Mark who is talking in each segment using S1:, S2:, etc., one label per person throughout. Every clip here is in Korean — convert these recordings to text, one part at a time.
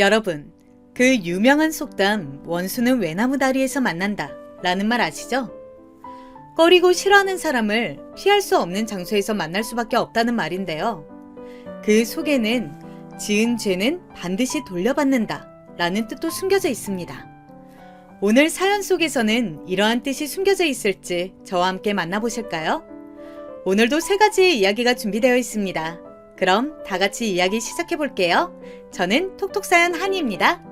S1: 여러분, 그 유명한 속담 원수는 외나무 다리에서 만난다 라는 말 아시죠? 꺼리고 싫어하는 사람을 피할 수 없는 장소에서 만날 수밖에 없다는 말인데요. 그 속에는 지은 죄는 반드시 돌려받는다 라는 뜻도 숨겨져 있습니다. 오늘 사연 속에서는 이러한 뜻이 숨겨져 있을지 저와 함께 만나보실까요? 오늘도 3가지의 이야기가 준비되어 있습니다. 그럼 다 같이 이야기 시작해 볼게요. 저는 톡톡사연 한이입니다.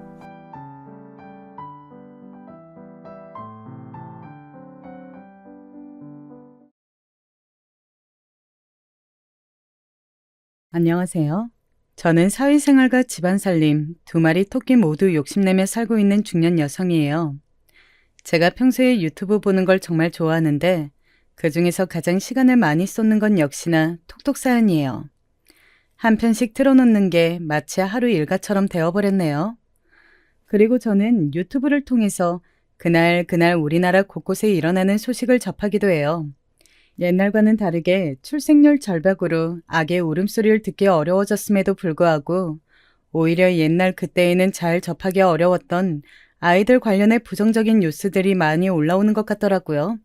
S1: 안녕하세요. 저는 사회생활과 집안살림, 2마리 토끼 모두 욕심내며 살고 있는 중년 여성이에요. 제가 평소에 유튜브 보는 걸 정말 좋아하는데 그 중에서 가장 시간을 많이 쏟는 건 역시나 톡톡사연이에요. 한 편씩 틀어놓는 게 마치 하루 일과처럼 되어버렸네요. 그리고 저는 유튜브를 통해서 그날 우리나라 곳곳에 일어나는 소식을 접하기도 해요. 옛날과는 다르게 출생률 절벽으로 아기의 울음소리를 듣기 어려워졌음에도 불구하고 오히려 옛날 그때에는 잘 접하기 어려웠던 아이들 관련해 부정적인 뉴스들이 많이 올라오는 것 같더라고요.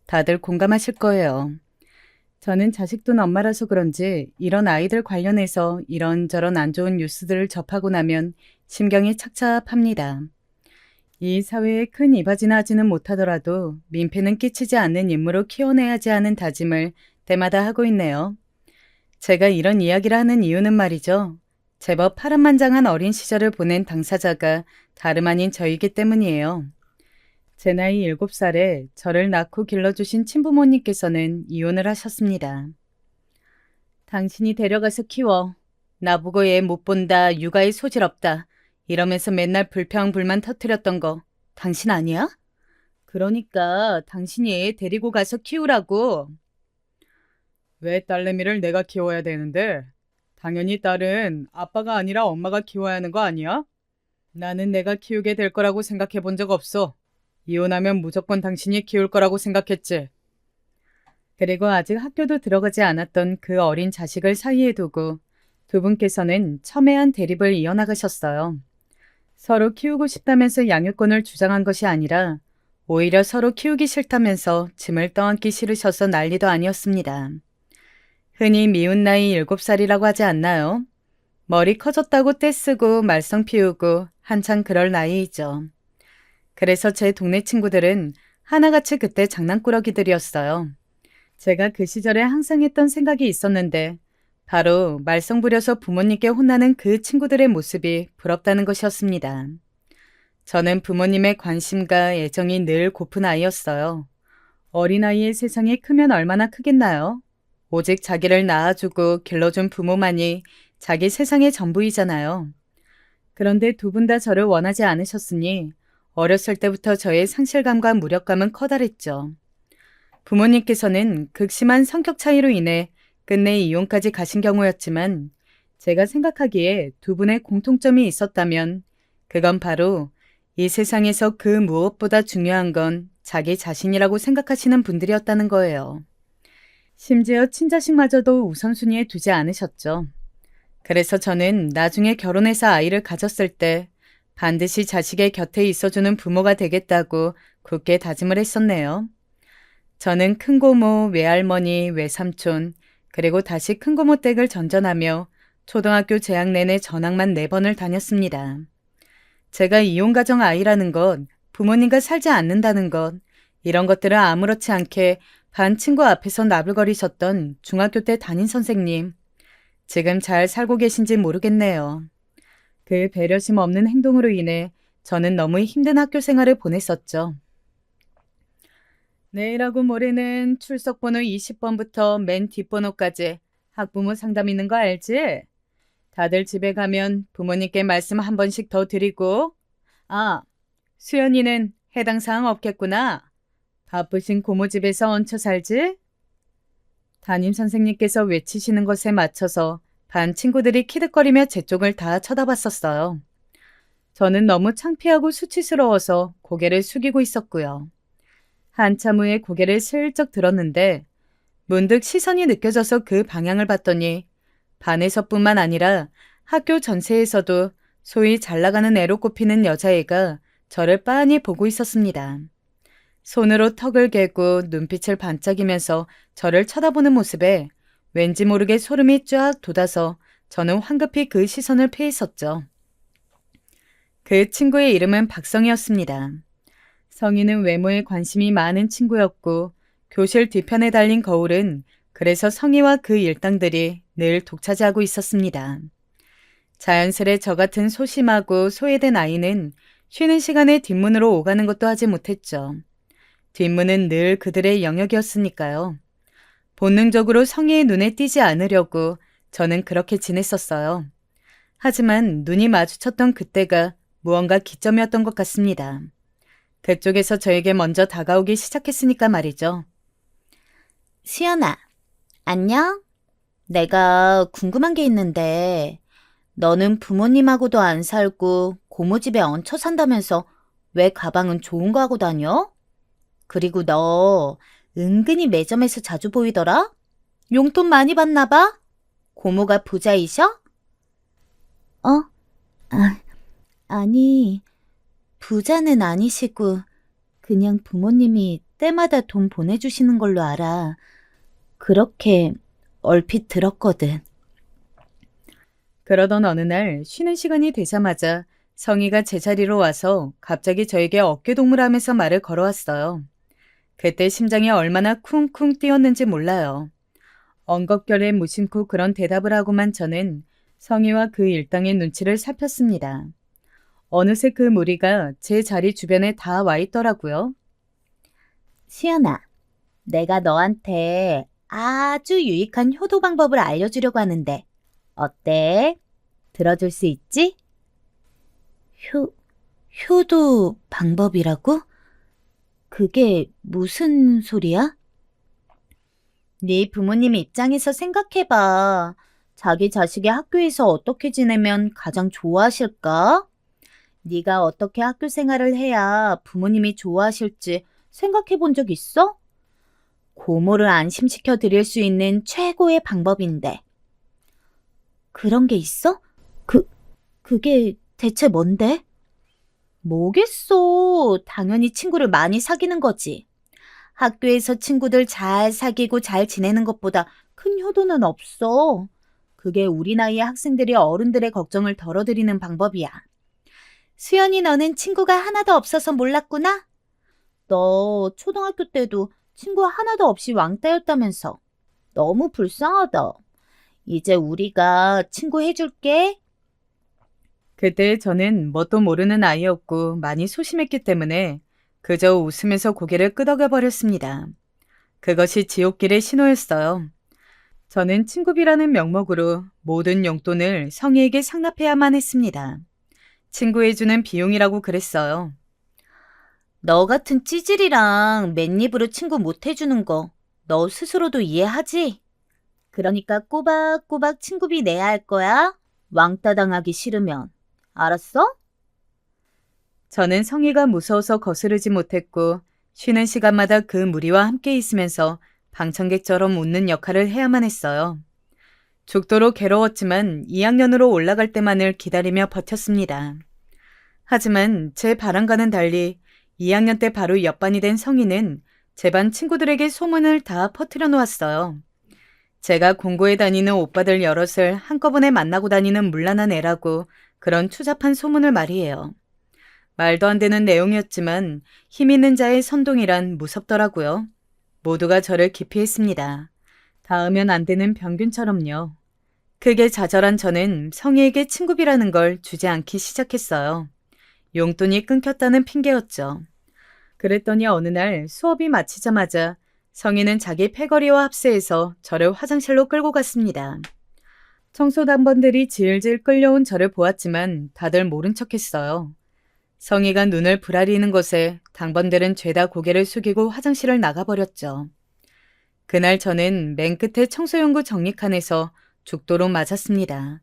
S1: 다들 공감하실 거예요. 저는 자식 둔 엄마라서 그런지 이런 아이들 관련해서 이런저런 안 좋은 뉴스들을 접하고 나면 심경이 착잡합니다. 이 사회에 큰 이바지나 하지는 못하더라도 민폐는 끼치지 않는 인물로 키워내야지 하는 다짐을 때마다 하고 있네요. 제가 이런 이야기를 하는 이유는 말이죠. 제법 파란만장한 어린 시절을 보낸 당사자가 다름 아닌 저이기 때문이에요. 제 나이 7살에 저를 낳고 길러주신 친부모님께서는 이혼을 하셨습니다. 당신이 데려가서 키워. 나보고 애 못 본다, 육아에 소질 없다. 이러면서 맨날 불평불만 터뜨렸던 거 당신 아니야? 그러니까 당신이 애 데리고 가서 키우라고. 왜 딸내미를 내가 키워야 되는데? 당연히 딸은 아빠가 아니라 엄마가 키워야 하는 거 아니야? 나는 내가 키우게 될 거라고 생각해 본 적 없어. 이혼하면 무조건 당신이 키울 거라고 생각했지. 그리고 아직 학교도 들어가지 않았던 그 어린 자식을 사이에 두고 두 분께서는 첨예한 대립을 이어나가셨어요. 서로 키우고 싶다면서 양육권을 주장한 것이 아니라 오히려 서로 키우기 싫다면서 짐을 떠안기 싫으셔서 난리도 아니었습니다. 흔히 미운 나이 7살이라고 하지 않나요? 머리 커졌다고 떼쓰고 말썽 피우고 한창 그럴 나이이죠. 그래서 제 동네 친구들은 하나같이 그때 장난꾸러기들이었어요. 제가 그 시절에 항상 했던 생각이 있었는데 바로 말썽 부려서 부모님께 혼나는 그 친구들의 모습이 부럽다는 것이었습니다. 저는 부모님의 관심과 애정이 늘 고픈 아이였어요. 어린아이의 세상이 크면 얼마나 크겠나요? 오직 자기를 낳아주고 길러준 부모만이 자기 세상의 전부이잖아요. 그런데 두 분 다 저를 원하지 않으셨으니 어렸을 때부터 저의 상실감과 무력감은 커다랬죠. 부모님께서는 극심한 성격 차이로 인해 끝내 이혼까지 가신 경우였지만 제가 생각하기에 두 분의 공통점이 있었다면 그건 바로 이 세상에서 그 무엇보다 중요한 건 자기 자신이라고 생각하시는 분들이었다는 거예요. 심지어 친자식마저도 우선순위에 두지 않으셨죠. 그래서 저는 나중에 결혼해서 아이를 가졌을 때 반드시 자식의 곁에 있어주는 부모가 되겠다고 굳게 다짐을 했었네요. 저는 큰고모, 외할머니, 외삼촌, 그리고 다시 큰고모 댁을 전전하며 초등학교 재학 내내 전학만 4번을 다녔습니다. 제가 이혼가정 아이라는 것, 부모님과 살지 않는다는 것, 이런 것들을 아무렇지 않게 반 친구 앞에서 나불거리셨던 중학교 때 담임선생님, 지금 잘 살고 계신지 모르겠네요. 그 배려심 없는 행동으로 인해 저는 너무 힘든 학교 생활을 보냈었죠. 내일하고 모레는 출석번호 20번부터 맨 뒷번호까지 학부모 상담 있는 거 알지? 다들 집에 가면 부모님께 말씀 한 번씩 더 드리고. 아, 수연이는 해당 사항 없겠구나. 바쁘신 고모 집에서 얹혀 살지? 담임선생님께서 외치시는 것에 맞춰서 반 친구들이 키득거리며 제 쪽을 다 쳐다봤었어요. 저는 너무 창피하고 수치스러워서 고개를 숙이고 있었고요. 한참 후에 고개를 슬쩍 들었는데 문득 시선이 느껴져서 그 방향을 봤더니 반에서뿐만 아니라 학교 전체에서도 소위 잘 나가는 애로 꼽히는 여자애가 저를 빤히 보고 있었습니다. 손으로 턱을 개고 눈빛을 반짝이면서 저를 쳐다보는 모습에 왠지 모르게 소름이 쫙 돋아서 저는 황급히 그 시선을 피했었죠. 그 친구의 이름은 박성이었습니다. 성희는 외모에 관심이 많은 친구였고 교실 뒤편에 달린 거울은 그래서 성희와 그 일당들이 늘 독차지하고 있었습니다. 자연스레 저 같은 소심하고 소외된 아이는 쉬는 시간에 뒷문으로 오가는 것도 하지 못했죠. 뒷문은 늘 그들의 영역이었으니까요. 본능적으로 성희의 눈에 띄지 않으려고 저는 그렇게 지냈었어요. 하지만 눈이 마주쳤던 그때가 무언가 기점이었던 것 같습니다. 그쪽에서 저에게 먼저 다가오기 시작했으니까 말이죠.
S2: 수연아, 안녕? 내가 궁금한 게 있는데, 너는 부모님하고도 안 살고 고모집에 얹혀 산다면서 왜 가방은 좋은 거 하고 다녀? 그리고 너 은근히 매점에서 자주 보이더라? 용돈 많이 받나 봐? 고모가 부자이셔? 아, 아니, 부자는 아니시고 그냥 부모님이 때마다 돈 보내주시는 걸로 알아. 그렇게 얼핏 들었거든.
S1: 그러던 어느 날 쉬는 시간이 되자마자 성희가 제자리로 와서 갑자기 저에게 어깨동무하면서 말을 걸어왔어요. 그때 심장이 얼마나 쿵쿵 뛰었는지 몰라요. 엉겁결에 무심코 그런 대답을 하고만 저는 성희와 그 일당의 눈치를 살폈습니다. 어느새 그 무리가 제 자리 주변에 다 와 있더라고요.
S2: 수연아, 내가 너한테 아주 유익한 효도 방법을 알려주려고 하는데 어때? 들어줄 수 있지? 효도 방법이라고? 그게 무슨 소리야? 네 부모님 입장에서 생각해봐. 자기 자식이 학교에서 어떻게 지내면 가장 좋아하실까? 네가 어떻게 학교 생활을 해야 부모님이 좋아하실지 생각해 본 적 있어? 고모를 안심시켜 드릴 수 있는 최고의 방법인데. 그런 게 있어? 그게 대체 뭔데? 뭐겠어. 당연히 친구를 많이 사귀는 거지. 학교에서 친구들 잘 사귀고 잘 지내는 것보다 큰 효도는 없어. 그게 우리 나이의 학생들이 어른들의 걱정을 덜어드리는 방법이야. 수연이 너는 친구가 하나도 없어서 몰랐구나? 너 초등학교 때도 친구 하나도 없이 왕따였다면서. 너무 불쌍하다. 이제 우리가 친구 해줄게.
S1: 그때 저는 뭣도 모르는 아이였고 많이 소심했기 때문에 그저 웃으면서 고개를 끄덕여 버렸습니다. 그것이 지옥길의 신호였어요. 저는 친구비라는 명목으로 모든 용돈을 성희에게 상납해야만 했습니다. 친구해주는 비용이라고 그랬어요.
S2: 너 같은 찌질이랑 맨입으로 친구 못 해주는 거 너 스스로도 이해하지? 그러니까 꼬박꼬박 친구비 내야 할 거야. 왕따 당하기 싫으면. 알았어?
S1: 저는 성희가 무서워서 거스르지 못했고 쉬는 시간마다 그 무리와 함께 있으면서 방청객처럼 웃는 역할을 해야만 했어요. 죽도록 괴로웠지만 2학년으로 올라갈 때만을 기다리며 버텼습니다. 하지만 제 바람과는 달리 2학년 때 바로 옆반이 된 성희는 제 반 친구들에게 소문을 다 퍼뜨려 놓았어요. 제가 공고에 다니는 오빠들 여럿을 한꺼번에 만나고 다니는 문란한 애라고 그런 추잡한 소문을 말이에요. 말도 안 되는 내용이었지만 힘 있는 자의 선동이란 무섭더라고요. 모두가 저를 기피했습니다. 닿으면 안 되는 병균처럼요. 크게 좌절한 저는 성희에게 친구비라는 걸 주지 않기 시작했어요. 용돈이 끊겼다는 핑계였죠. 그랬더니 어느 날 수업이 마치자마자 성희는 자기 패거리와 합세해서 저를 화장실로 끌고 갔습니다. 청소단번들이 질질 끌려온 저를 보았지만 다들 모른 척했어요. 성희가 눈을 부라리는 것에 당번들은 죄다 고개를 숙이고 화장실을 나가버렸죠. 그날 저는 맨 끝에 청소용구 정리칸에서 죽도록 맞았습니다.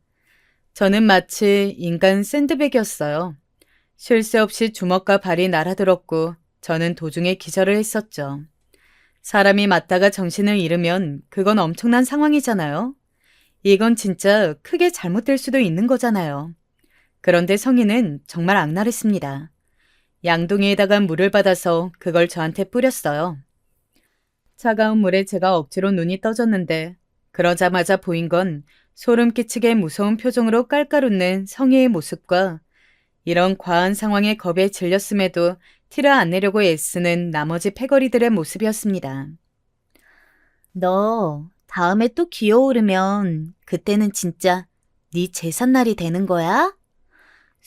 S1: 저는 마치 인간 샌드백이었어요. 쉴 새 없이 주먹과 발이 날아들었고 저는 도중에 기절을 했었죠. 사람이 맞다가 정신을 잃으면 그건 엄청난 상황이잖아요. 이건 진짜 크게 잘못될 수도 있는 거잖아요. 그런데 성인은 정말 악랄했습니다. 양동이에다가 물을 받아서 그걸 저한테 뿌렸어요. 차가운 물에 제가 억지로 눈이 떠졌는데 그러자마자 보인 건 소름 끼치게 무서운 표정으로 깔깔 웃는 성희의 모습과 이런 과한 상황에 겁에 질렸음에도 티를 안 내려고 애쓰는 나머지 패거리들의 모습이었습니다.
S2: 너 다음에 또 기어오르면 그때는 진짜 네 제삿날이 되는 거야?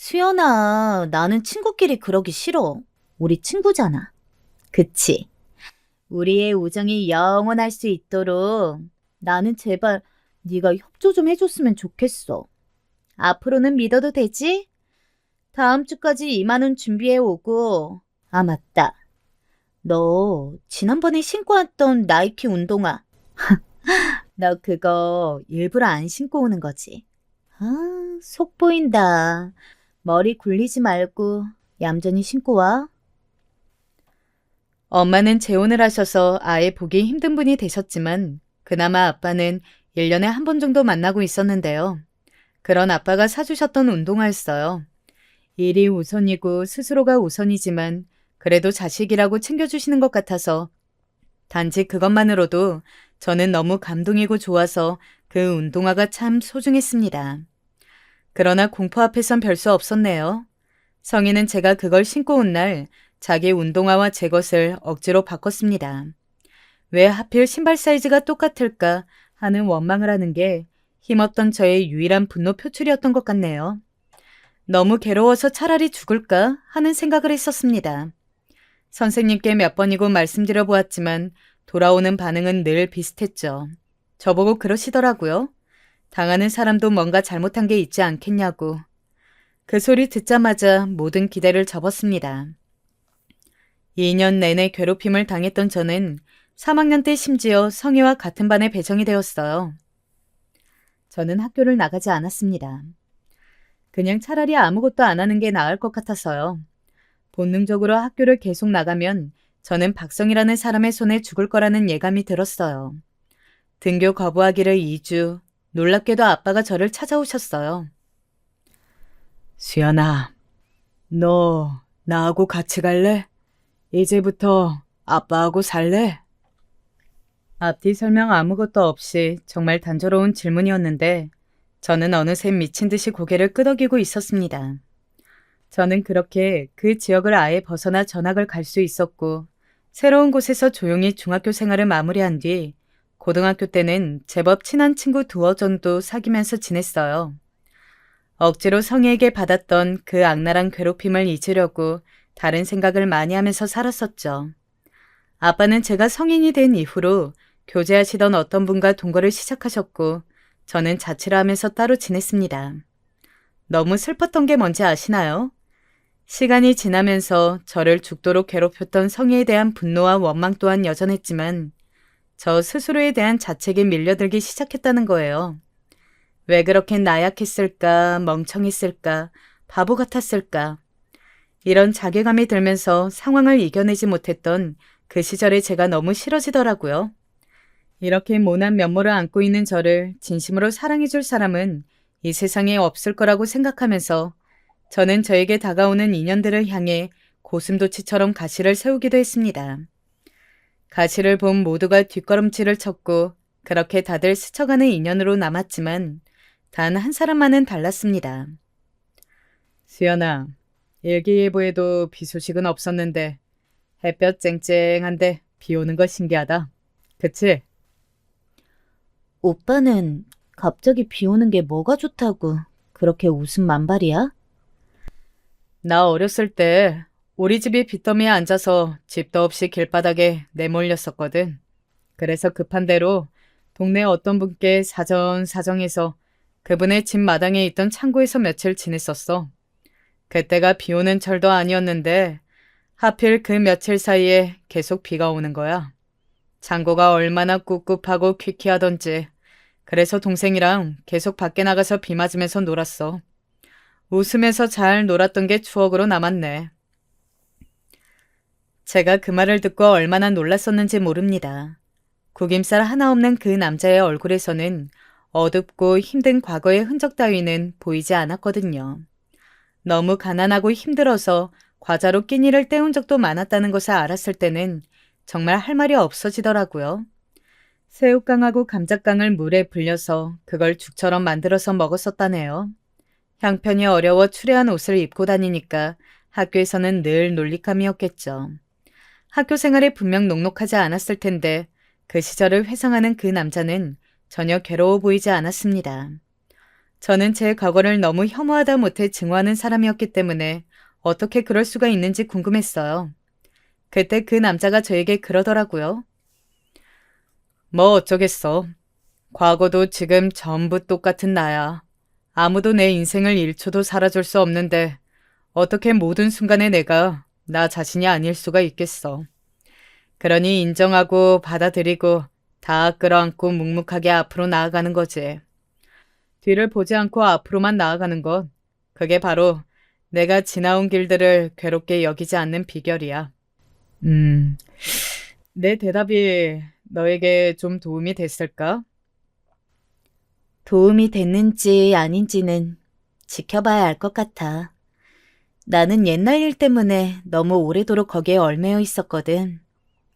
S2: 수연아, 나는 친구끼리 그러기 싫어. 우리 친구잖아. 그치? 우리의 우정이 영원할 수 있도록 나는 제발 네가 협조 좀 해줬으면 좋겠어. 앞으로는 믿어도 되지? 다음 주까지 2만 원 준비해 오고. 아, 맞다. 너 지난번에 신고 왔던 나이키 운동화. 너 그거 일부러 안 신고 오는 거지? 아, 속 보인다. 머리 굴리지 말고 얌전히 신고 와.
S1: 엄마는 재혼을 하셔서 아예 보기 힘든 분이 되셨지만 그나마 아빠는 1년에 한 번 정도 만나고 있었는데요. 그런 아빠가 사주셨던 운동화였어요. 일이 우선이고 스스로가 우선이지만 그래도 자식이라고 챙겨주시는 것 같아서 단지 그것만으로도 저는 너무 감동이고 좋아서 그 운동화가 참 소중했습니다. 그러나 공포 앞에선 별 수 없었네요. 성희는 제가 그걸 신고 온 날 자기 운동화와 제 것을 억지로 바꿨습니다. 왜 하필 신발 사이즈가 똑같을까 하는 원망을 하는 게 힘없던 저의 유일한 분노 표출이었던 것 같네요. 너무 괴로워서 차라리 죽을까 하는 생각을 했었습니다. 선생님께 몇 번이고 말씀드려 보았지만 돌아오는 반응은 늘 비슷했죠. 저보고 그러시더라고요. 당하는 사람도 뭔가 잘못한 게 있지 않겠냐고. 그 소리 듣자마자 모든 기대를 접었습니다. 2년 내내 괴롭힘을 당했던 저는 3학년 때 심지어 성희와 같은 반에 배정이 되었어요. 저는 학교를 나가지 않았습니다. 그냥 차라리 아무것도 안 하는 게 나을 것 같아서요. 본능적으로 학교를 계속 나가면 저는 박성이라는 사람의 손에 죽을 거라는 예감이 들었어요. 등교 거부하기를 2주, 놀랍게도 아빠가 저를 찾아오셨어요. 수연아, 너 나하고 같이 갈래? 이제부터 아빠하고 살래? 앞뒤 설명 아무것도 없이 정말 단조로운 질문이었는데 저는 어느새 미친 듯이 고개를 끄덕이고 있었습니다. 저는 그렇게 그 지역을 아예 벗어나 전학을 갈 수 있었고 새로운 곳에서 조용히 중학교 생활을 마무리한 뒤 고등학교 때는 제법 친한 친구 2어 정도 사귀면서 지냈어요. 억지로 성희에게 받았던 그 악랄한 괴롭힘을 잊으려고 다른 생각을 많이 하면서 살았었죠. 아빠는 제가 성인이 된 이후로 교제하시던 어떤 분과 동거를 시작하셨고 저는 자취를 하면서 따로 지냈습니다. 너무 슬펐던 게 뭔지 아시나요? 시간이 지나면서 저를 죽도록 괴롭혔던 성희에 대한 분노와 원망 또한 여전했지만 저 스스로에 대한 자책이 밀려들기 시작했다는 거예요. 왜 그렇게 나약했을까, 멍청했을까, 바보 같았을까. 이런 자괴감이 들면서 상황을 이겨내지 못했던 그 시절에 제가 너무 싫어지더라고요. 이렇게 모난 면모를 안고 있는 저를 진심으로 사랑해줄 사람은 이 세상에 없을 거라고 생각하면서 저는 저에게 다가오는 인연들을 향해 고슴도치처럼 가시를 세우기도 했습니다. 가시를 본 모두가 뒷걸음질을 쳤고 그렇게 다들 스쳐가는 인연으로 남았지만 단 한 사람만은 달랐습니다. 수연아, 일기예보에도 비 소식은 없었는데 햇볕 쨍쨍한데 비 오는 거 신기하다. 그치?
S2: 오빠는 갑자기 비 오는 게 뭐가 좋다고 그렇게 웃음 만발이야?
S1: 나 어렸을 때 우리 집이 빚더미에 앉아서 집도 없이 길바닥에 내몰렸었거든. 그래서 급한 대로 동네 어떤 분께 사정해서 그분의 집 마당에 있던 창고에서 며칠 지냈었어. 그때가 비 오는 철도 아니었는데 하필 그 며칠 사이에 계속 비가 오는 거야. 창고가 얼마나 꿉꿉하고 퀴퀴하던지. 그래서 동생이랑 계속 밖에 나가서 비 맞으면서 놀았어. 웃으면서 잘 놀았던 게 추억으로 남았네. 제가 그 말을 듣고 얼마나 놀랐었는지 모릅니다. 구김살 하나 없는 그 남자의 얼굴에서는 어둡고 힘든 과거의 흔적 따위는 보이지 않았거든요. 너무 가난하고 힘들어서 과자로 끼니를 때운 적도 많았다는 것을 알았을 때는 정말 할 말이 없어지더라고요. 새우깡하고 감자깡을 물에 불려서 그걸 죽처럼 만들어서 먹었었다네요. 형편이 어려워 추레한 옷을 입고 다니니까 학교에서는 늘 놀림감이었겠죠. 학교 생활이 분명 녹록하지 않았을 텐데 그 시절을 회상하는 그 남자는 전혀 괴로워 보이지 않았습니다. 저는 제 과거를 너무 혐오하다 못해 증오하는 사람이었기 때문에 어떻게 그럴 수가 있는지 궁금했어요. 그때 그 남자가 저에게 그러더라고요. 뭐 어쩌겠어. 과거도 지금 전부 똑같은 나야. 아무도 내 인생을 1초도 살아줄 수 없는데 어떻게 모든 순간에 내가 나 자신이 아닐 수가 있겠어. 그러니 인정하고 받아들이고 다 끌어안고 묵묵하게 앞으로 나아가는 거지. 뒤를 보지 않고 앞으로만 나아가는 것, 그게 바로 내가 지나온 길들을 괴롭게 여기지 않는 비결이야. 내 대답이 너에게 좀 도움이 됐을까?
S2: 도움이 됐는지 아닌지는 지켜봐야 알 것 같아. 나는 옛날 일 때문에 너무 오래도록 거기에 얽매여 있었거든.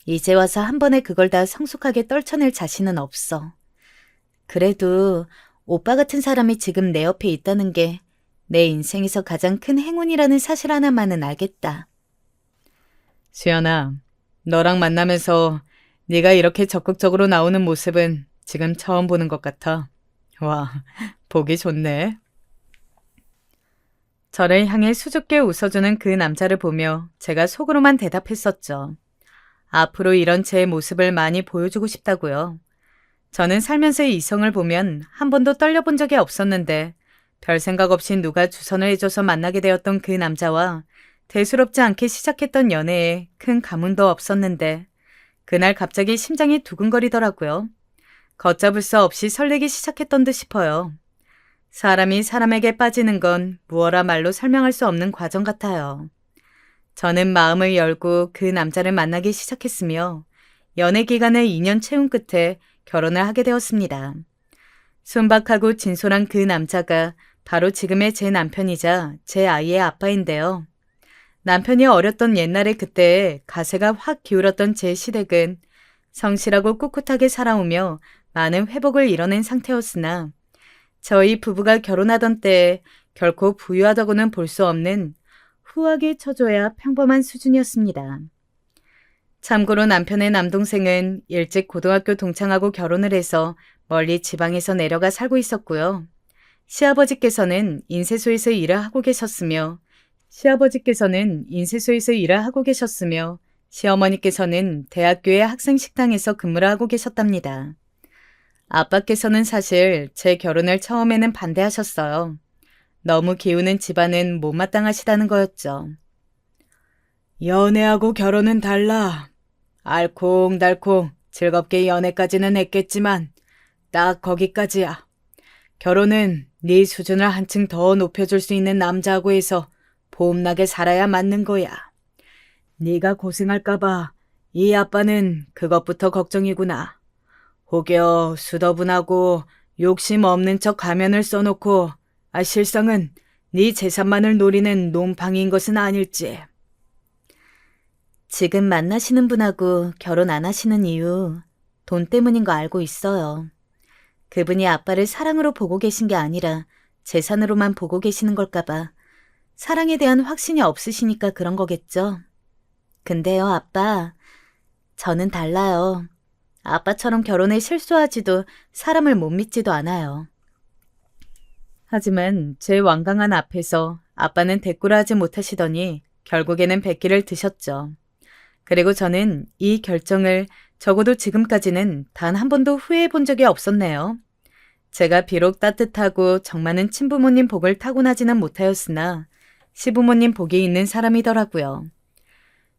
S2: 이제 와서 한 번에 그걸 다 성숙하게 떨쳐낼 자신은 없어. 그래도 오빠 같은 사람이 지금 내 옆에 있다는 게 내 인생에서 가장 큰 행운이라는 사실 하나만은 알겠다.
S1: 수연아, 너랑 만나면서 네가 이렇게 적극적으로 나오는 모습은 지금 처음 보는 것 같아. 와, 보기 좋네. 저를 향해 수줍게 웃어주는 그 남자를 보며 제가 속으로만 대답했었죠. 앞으로 이런 제 모습을 많이 보여주고 싶다고요. 저는 살면서 이성을 보면 한 번도 떨려본 적이 없었는데 별 생각 없이 누가 주선을 해줘서 만나게 되었던 그 남자와 대수롭지 않게 시작했던 연애에 큰 감흥도 없었는데 그날 갑자기 심장이 두근거리더라고요. 걷잡을 수 없이 설레기 시작했던 듯 싶어요. 사람이 사람에게 빠지는 건 무어라 말로 설명할 수 없는 과정 같아요. 저는 마음을 열고 그 남자를 만나기 시작했으며 연애 기간을 2년 채운 끝에 결혼을 하게 되었습니다. 순박하고 진솔한 그 남자가 바로 지금의 제 남편이자 제 아이의 아빠인데요. 남편이 어렸던 옛날에 그때에 가세가 확 기울었던 제 시댁은 성실하고 꿋꿋하게 살아오며 많은 회복을 이뤄낸 상태였으나 저희 부부가 결혼하던 때에 결코 부유하다고는 볼 수 없는 후하게 쳐줘야 평범한 수준이었습니다. 참고로 남편의 남동생은 일찍 고등학교 동창하고 결혼을 해서 멀리 지방에서 내려가 살고 있었고요. 시아버지께서는 인쇄소에서 일을 하고 계셨으며 시어머니께서는 대학교의 학생 식당에서 근무를 하고 계셨답니다. 아빠께서는 사실 제 결혼을 처음에는 반대하셨어요. 너무 기우는 집안은 못마땅하시다는 거였죠. 연애하고 결혼은 달라. 알콩달콩 즐겁게 연애까지는 했겠지만 딱 거기까지야. 결혼은 네 수준을 한층 더 높여줄 수 있는 남자하고 해서 봄나게 살아야 맞는 거야. 네가 고생할까봐 이 아빠는 그것부터 걱정이구나. 혹여 수더분하고 욕심 없는 척 가면을 써놓고 실상은 네 재산만을 노리는 놈팡이인 것은 아닐지.
S2: 지금 만나시는 분하고 결혼 안 하시는 이유 돈 때문인 거 알고 있어요. 그분이 아빠를 사랑으로 보고 계신 게 아니라 재산으로만 보고 계시는 걸까봐 사랑에 대한 확신이 없으시니까 그런 거겠죠. 근데요, 아빠. 저는 달라요. 아빠처럼 결혼에 실수하지도 사람을 못 믿지도 않아요.
S1: 하지만 제 완강한 앞에서 아빠는 대꾸를 하지 못하시더니 결국에는 백기를 드셨죠. 그리고 저는 이 결정을 적어도 지금까지는 단 한 번도 후회해 본 적이 없었네요. 제가 비록 따뜻하고 정 많은 친부모님 복을 타고나지는 못하였으나 시부모님 복이 있는 사람이더라고요.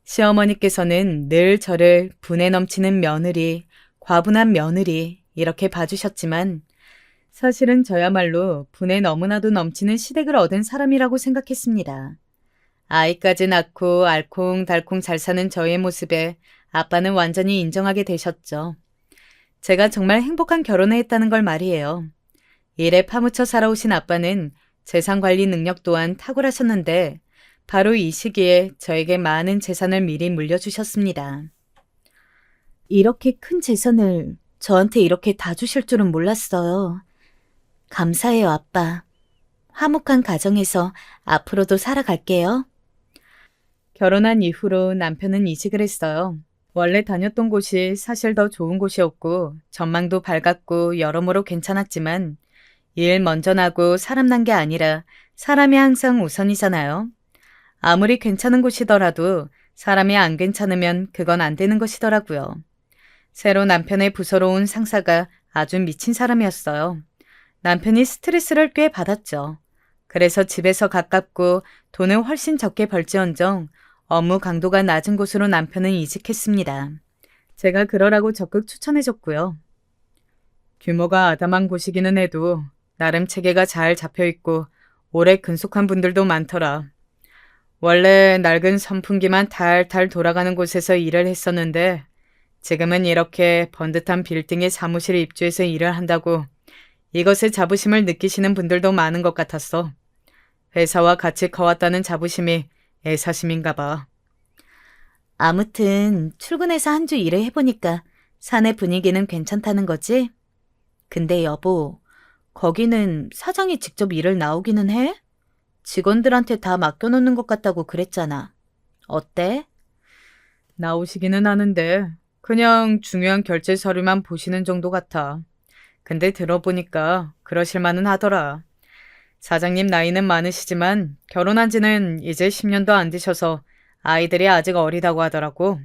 S1: 시어머니께서는 늘 저를 분에 넘치는 며느리, 과분한 며느리 이렇게 봐주셨지만 사실은 저야말로 분에 너무나도 넘치는 시댁을 얻은 사람이라고 생각했습니다. 아이까지 낳고 알콩달콩 잘 사는 저의 모습에 아빠는 완전히 인정하게 되셨죠. 제가 정말 행복한 결혼을 했다는 걸 말이에요. 일에 파묻혀 살아오신 아빠는 재산 관리 능력 또한 탁월하셨는데 바로 이 시기에 저에게 많은 재산을 미리 물려주셨습니다.
S2: 이렇게 큰 재산을 저한테 이렇게 다 주실 줄은 몰랐어요. 감사해요, 아빠. 화목한 가정에서 앞으로도 살아갈게요.
S1: 결혼한 이후로 남편은 이직을 했어요. 원래 다녔던 곳이 사실 더 좋은 곳이었고 전망도 밝았고 여러모로 괜찮았지만 일 먼저 나고 사람 난 게 아니라 사람이 항상 우선이잖아요. 아무리 괜찮은 곳이더라도 사람이 안 괜찮으면 그건 안 되는 것이더라고요. 새로 남편의 부서로 온 상사가 아주 미친 사람이었어요. 남편이 스트레스를 꽤 받았죠. 그래서 집에서 가깝고 돈을 훨씬 적게 벌지언정 업무 강도가 낮은 곳으로 남편은 이직했습니다. 제가 그러라고 적극 추천해줬고요. 규모가 아담한 곳이기는 해도 나름 체계가 잘 잡혀있고 오래 근속한 분들도 많더라. 원래 낡은 선풍기만 달달 돌아가는 곳에서 일을 했었는데 지금은 이렇게 번듯한 빌딩에 사무실에 입주해서 일을 한다고 이것에 자부심을 느끼시는 분들도 많은 것 같았어. 회사와 같이 커왔다는 자부심이 애사심인가 봐.
S2: 아무튼 출근해서 한 주 일을 해보니까 사내 분위기는 괜찮다는 거지? 근데 여보, 거기는 사장이 직접 일을 나오기는 해? 직원들한테 다 맡겨놓는 것 같다고 그랬잖아. 어때?
S1: 나오시기는 하는데 그냥 중요한 결제 서류만 보시는 정도 같아. 근데 들어보니까 그러실 만은 하더라. 사장님 나이는 많으시지만 결혼한 지는 이제 10년도 안 되셔서 아이들이 아직 어리다고 하더라고.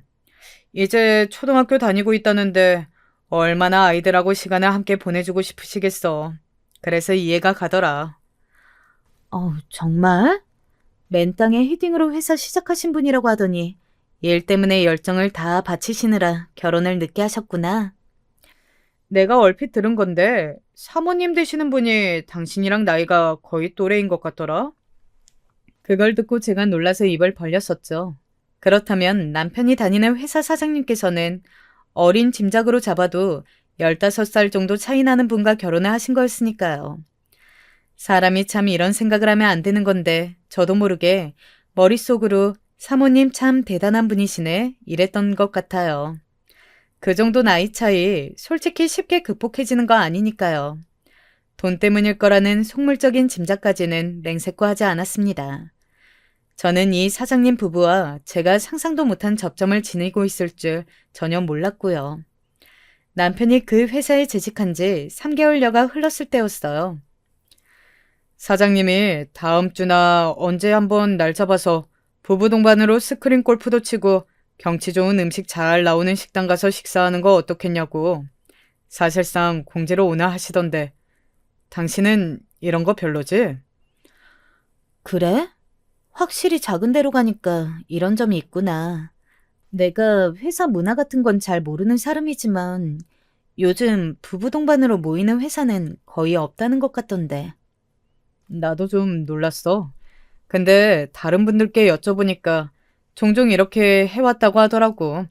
S1: 이제 초등학교 다니고 있다는데 얼마나 아이들하고 시간을 함께 보내주고 싶으시겠어. 그래서 이해가 가더라.
S2: 정말? 맨 땅에 헤딩으로 회사 시작하신 분이라고 하더니 일 때문에 열정을 다 바치시느라 결혼을 늦게 하셨구나.
S1: 내가 얼핏 들은 건데 사모님 되시는 분이 당신이랑 나이가 거의 또래인 것 같더라. 그걸 듣고 제가 놀라서 입을 벌렸었죠. 그렇다면 남편이 다니는 회사 사장님께서는 어린 짐작으로 잡아도 15살 정도 차이 나는 분과 결혼을 하신 거였으니까요. 사람이 참 이런 생각을 하면 안 되는 건데 저도 모르게 머릿속으로 사모님 참 대단한 분이시네 이랬던 것 같아요. 그 정도 나이 차이 솔직히 쉽게 극복해지는 거 아니니까요. 돈 때문일 거라는 속물적인 짐작까지는 맹세코 하지 않았습니다. 저는 이 사장님 부부와 제가 상상도 못한 접점을 지니고 있을 줄 전혀 몰랐고요. 남편이 그 회사에 재직한 지 3개월여가 흘렀을 때였어요. 사장님이 다음 주나 언제 한번 날 잡아서 부부 동반으로 스크린 골프도 치고 경치 좋은 음식 잘 나오는 식당 가서 식사하는 거 어떻겠냐고. 사실상 공지로 오나 하시던데 당신은 이런 거 별로지?
S2: 그래? 확실히 작은 데로 가니까 이런 점이 있구나. 내가 회사 문화 같은 건 잘 모르는 사람이지만 요즘 부부 동반으로 모이는 회사는 거의 없다는 것 같던데.
S1: 나도 좀 놀랐어. 근데 다른 분들께 여쭤보니까 종종 이렇게 해왔다고 하더라고.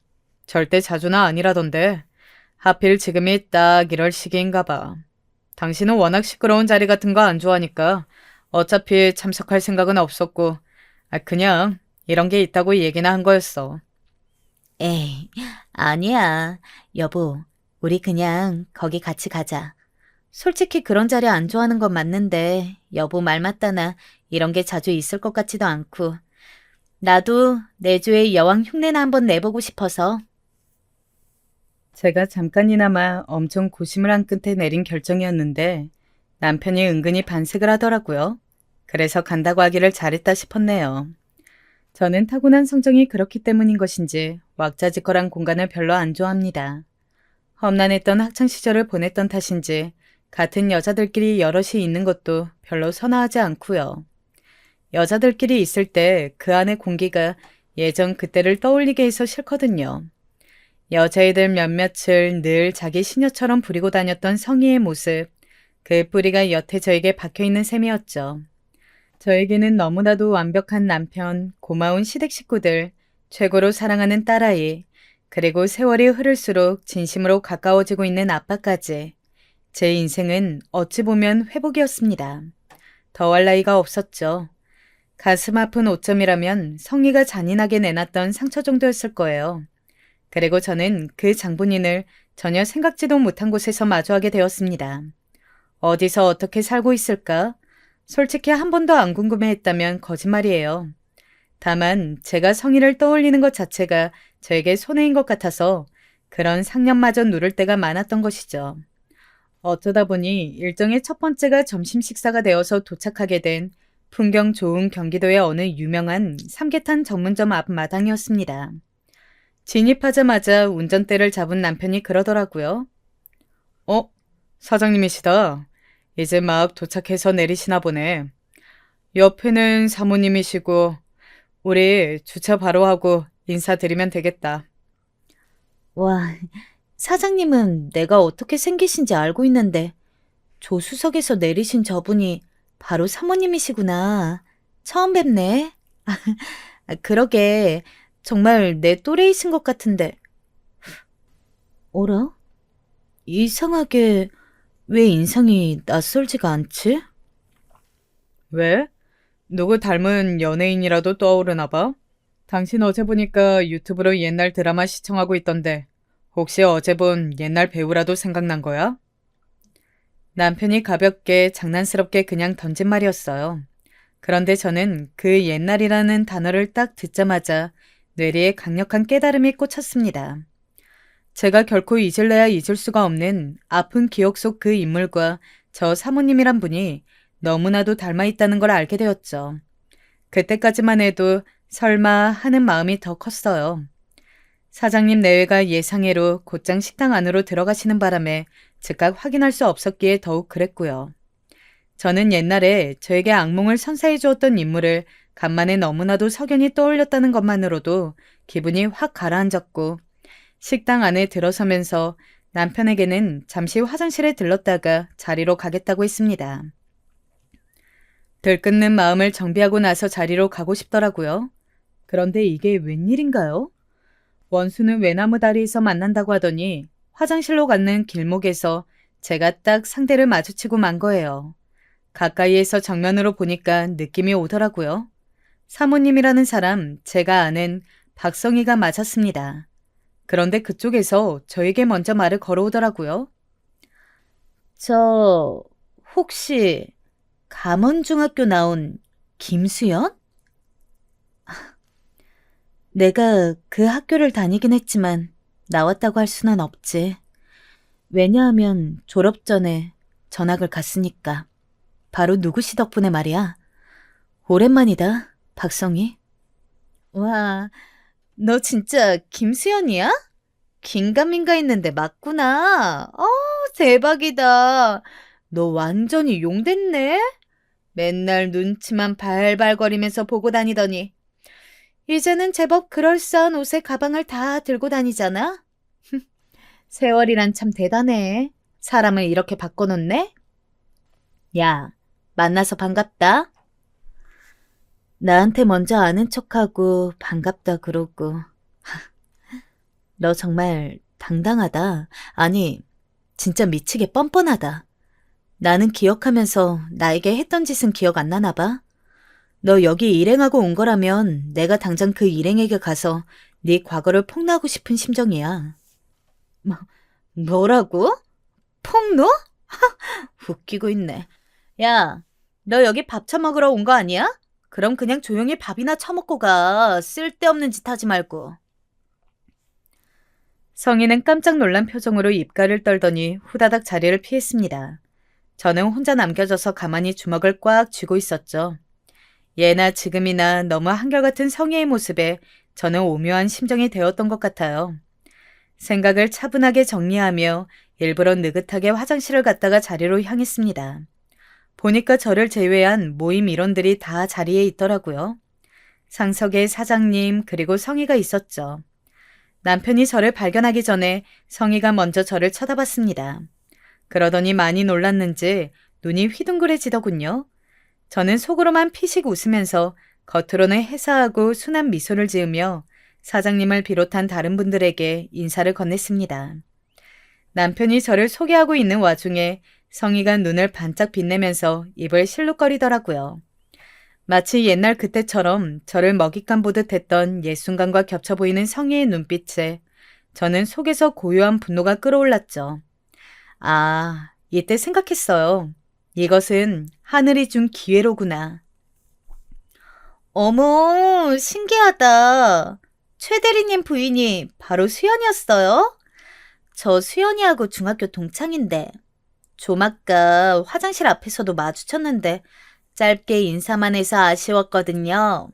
S1: 절대 자주는 아니라던데 하필 지금이 딱 이럴 시기인가 봐. 당신은 워낙 시끄러운 자리 같은 거 안 좋아하니까 어차피 참석할 생각은 없었고 그냥 이런 게 있다고 얘기나 한 거였어.
S2: 에이, 아니야. 여보, 우리 그냥 거기 같이 가자. 솔직히 그런 자리 안 좋아하는 건 맞는데 여보 말 맞다나 이런 게 자주 있을 것 같지도 않고 나도 내조의 여왕 흉내나 한번 내보고 싶어서.
S1: 제가 잠깐이나마 엄청 고심을 한 끝에 내린 결정이었는데 남편이 은근히 반색을 하더라고요. 그래서 간다고 하기를 잘했다 싶었네요. 저는 타고난 성정이 그렇기 때문인 것인지 왁자지껄한 공간을 별로 안 좋아합니다. 험난했던 학창시절을 보냈던 탓인지 같은 여자들끼리 여럿이 있는 것도 별로 선호하지 않고요. 여자들끼리 있을 때 그 안의 공기가 예전 그때를 떠올리게 해서 싫거든요. 여자애들 몇몇을 늘 자기 시녀처럼 부리고 다녔던 성희의 모습, 그 뿌리가 여태 저에게 박혀있는 셈이었죠. 저에게는 너무나도 완벽한 남편, 고마운 시댁 식구들, 최고로 사랑하는 딸아이, 그리고 세월이 흐를수록 진심으로 가까워지고 있는 아빠까지. 제 인생은 어찌 보면 회복이었습니다. 더할 나위가 없었죠. 가슴 아픈 오점이라면 성희가 잔인하게 내놨던 상처 정도였을 거예요. 그리고 저는 그 장본인을 전혀 생각지도 못한 곳에서 마주하게 되었습니다. 어디서 어떻게 살고 있을까? 솔직히 한 번도 안 궁금해했다면 거짓말이에요. 다만 제가 성희를 떠올리는 것 자체가 저에게 손해인 것 같아서 그런 상념마저 누를 때가 많았던 것이죠. 어쩌다 보니 일정의 첫 번째가 점심 식사가 되어서 도착하게 된 풍경 좋은 경기도의 어느 유명한 삼계탕 전문점 앞마당이었습니다. 진입하자마자 운전대를 잡은 남편이 그러더라고요. 사장님이시다. 이제 막 도착해서 내리시나 보네. 옆에는 사모님이시고 우리 주차 바로 하고 인사드리면 되겠다.
S2: 와, 사장님은 내가 어떻게 생기신지 알고 있는데 조수석에서 내리신 저분이 바로 사모님이시구나. 처음 뵙네. 그러게 정말 내 또래이신 것 같은데. 어라? 이상하게 왜 인상이 낯설지가 않지?
S1: 왜? 누구 닮은 연예인이라도 떠오르나 봐? 당신 어제 보니까 유튜브로 옛날 드라마 시청하고 있던데 혹시 어제 본 옛날 배우라도 생각난 거야? 남편이 가볍게 장난스럽게 그냥 던진 말이었어요. 그런데 저는 그 옛날이라는 단어를 딱 듣자마자 뇌리에 강력한 깨달음이 꽂혔습니다. 제가 결코 잊을래야 잊을 수가 없는 아픈 기억 속 그 인물과 저 사모님이란 분이 너무나도 닮아 있다는 걸 알게 되었죠. 그때까지만 해도 설마 하는 마음이 더 컸어요. 사장님 내외가 예상외로 곧장 식당 안으로 들어가시는 바람에 즉각 확인할 수 없었기에 더욱 그랬고요. 저는 옛날에 저에게 악몽을 선사해 주었던 인물을 간만에 너무나도 석연히 떠올렸다는 것만으로도 기분이 확 가라앉았고 식당 안에 들어서면서 남편에게는 잠시 화장실에 들렀다가 자리로 가겠다고 했습니다. 들끓는 마음을 정비하고 나서 자리로 가고 싶더라고요. 그런데 이게 웬일인가요? 원수는 외나무 다리에서 만난다고 하더니 화장실로 가는 길목에서 제가 딱 상대를 마주치고 만 거예요. 가까이에서 정면으로 보니까 느낌이 오더라고요. 사모님이라는 사람 제가 아는 박성희가 맞았습니다. 그런데 그쪽에서 저에게 먼저 말을 걸어오더라고요.
S2: 저 혹시 감원중학교 나온 김수연? 내가 그 학교를 다니긴 했지만 나왔다고 할 수는 없지. 왜냐하면 졸업 전에 전학을 갔으니까. 바로 누구시 덕분에 말이야. 오랜만이다, 박성희. 와, 너 진짜 김수연이야? 긴가민가 했는데 맞구나. 대박이다. 너 완전히 용됐네? 맨날 눈치만 발발거리면서 보고 다니더니 이제는 제법 그럴싸한 옷에 가방을 다 들고 다니잖아? 세월이란 참 대단해. 사람을 이렇게 바꿔놓네? 야, 만나서 반갑다. 나한테 먼저 아는 척하고 반갑다 그러고. 너 정말 당당하다. 아니, 진짜 미치게 뻔뻔하다. 나는 기억하면서 나에게 했던 짓은 기억 안 나나 봐. 너 여기 일행하고 온 거라면 내가 당장 그 일행에게 가서 네 과거를 폭로하고 싶은 심정이야. 뭐라고? 폭로? 웃기고 있네. 야, 너 여기 밥 처먹으러 온 거 아니야? 그럼 그냥 조용히 밥이나 처먹고 가. 쓸데없는 짓 하지 말고.
S1: 성희는 깜짝 놀란 표정으로 입가를 떨더니 후다닥 자리를 피했습니다. 저는 혼자 남겨져서 가만히 주먹을 꽉 쥐고 있었죠. 예나 지금이나 너무 한결같은 성희의 모습에 저는 오묘한 심정이 되었던 것 같아요. 생각을 차분하게 정리하며 일부러 느긋하게 화장실을 갔다가 자리로 향했습니다. 보니까 저를 제외한 모임 일원들이 다 자리에 있더라고요. 상석에 사장님 그리고 성희가 있었죠. 남편이 저를 발견하기 전에 성희가 먼저 저를 쳐다봤습니다. 그러더니 많이 놀랐는지 눈이 휘둥그레지더군요. 저는 속으로만 피식 웃으면서 겉으로는 해사하고 순한 미소를 지으며 사장님을 비롯한 다른 분들에게 인사를 건넸습니다. 남편이 저를 소개하고 있는 와중에 성희가 눈을 반짝 빛내면서 입을 실룩거리더라고요. 마치 옛날 그때처럼 저를 먹잇감 보듯 했던 옛 순간과 겹쳐 보이는 성희의 눈빛에 저는 속에서 고요한 분노가 끌어올랐죠. 아, 이때 생각했어요. 이것은 하늘이 준 기회로구나. 어머, 신기하다. 최 대리님 부인이 바로 수연이었어요? 저 수연이하고 중학교 동창인데 좀 아까 화장실 앞에서도 마주쳤는데 짧게 인사만 해서 아쉬웠거든요.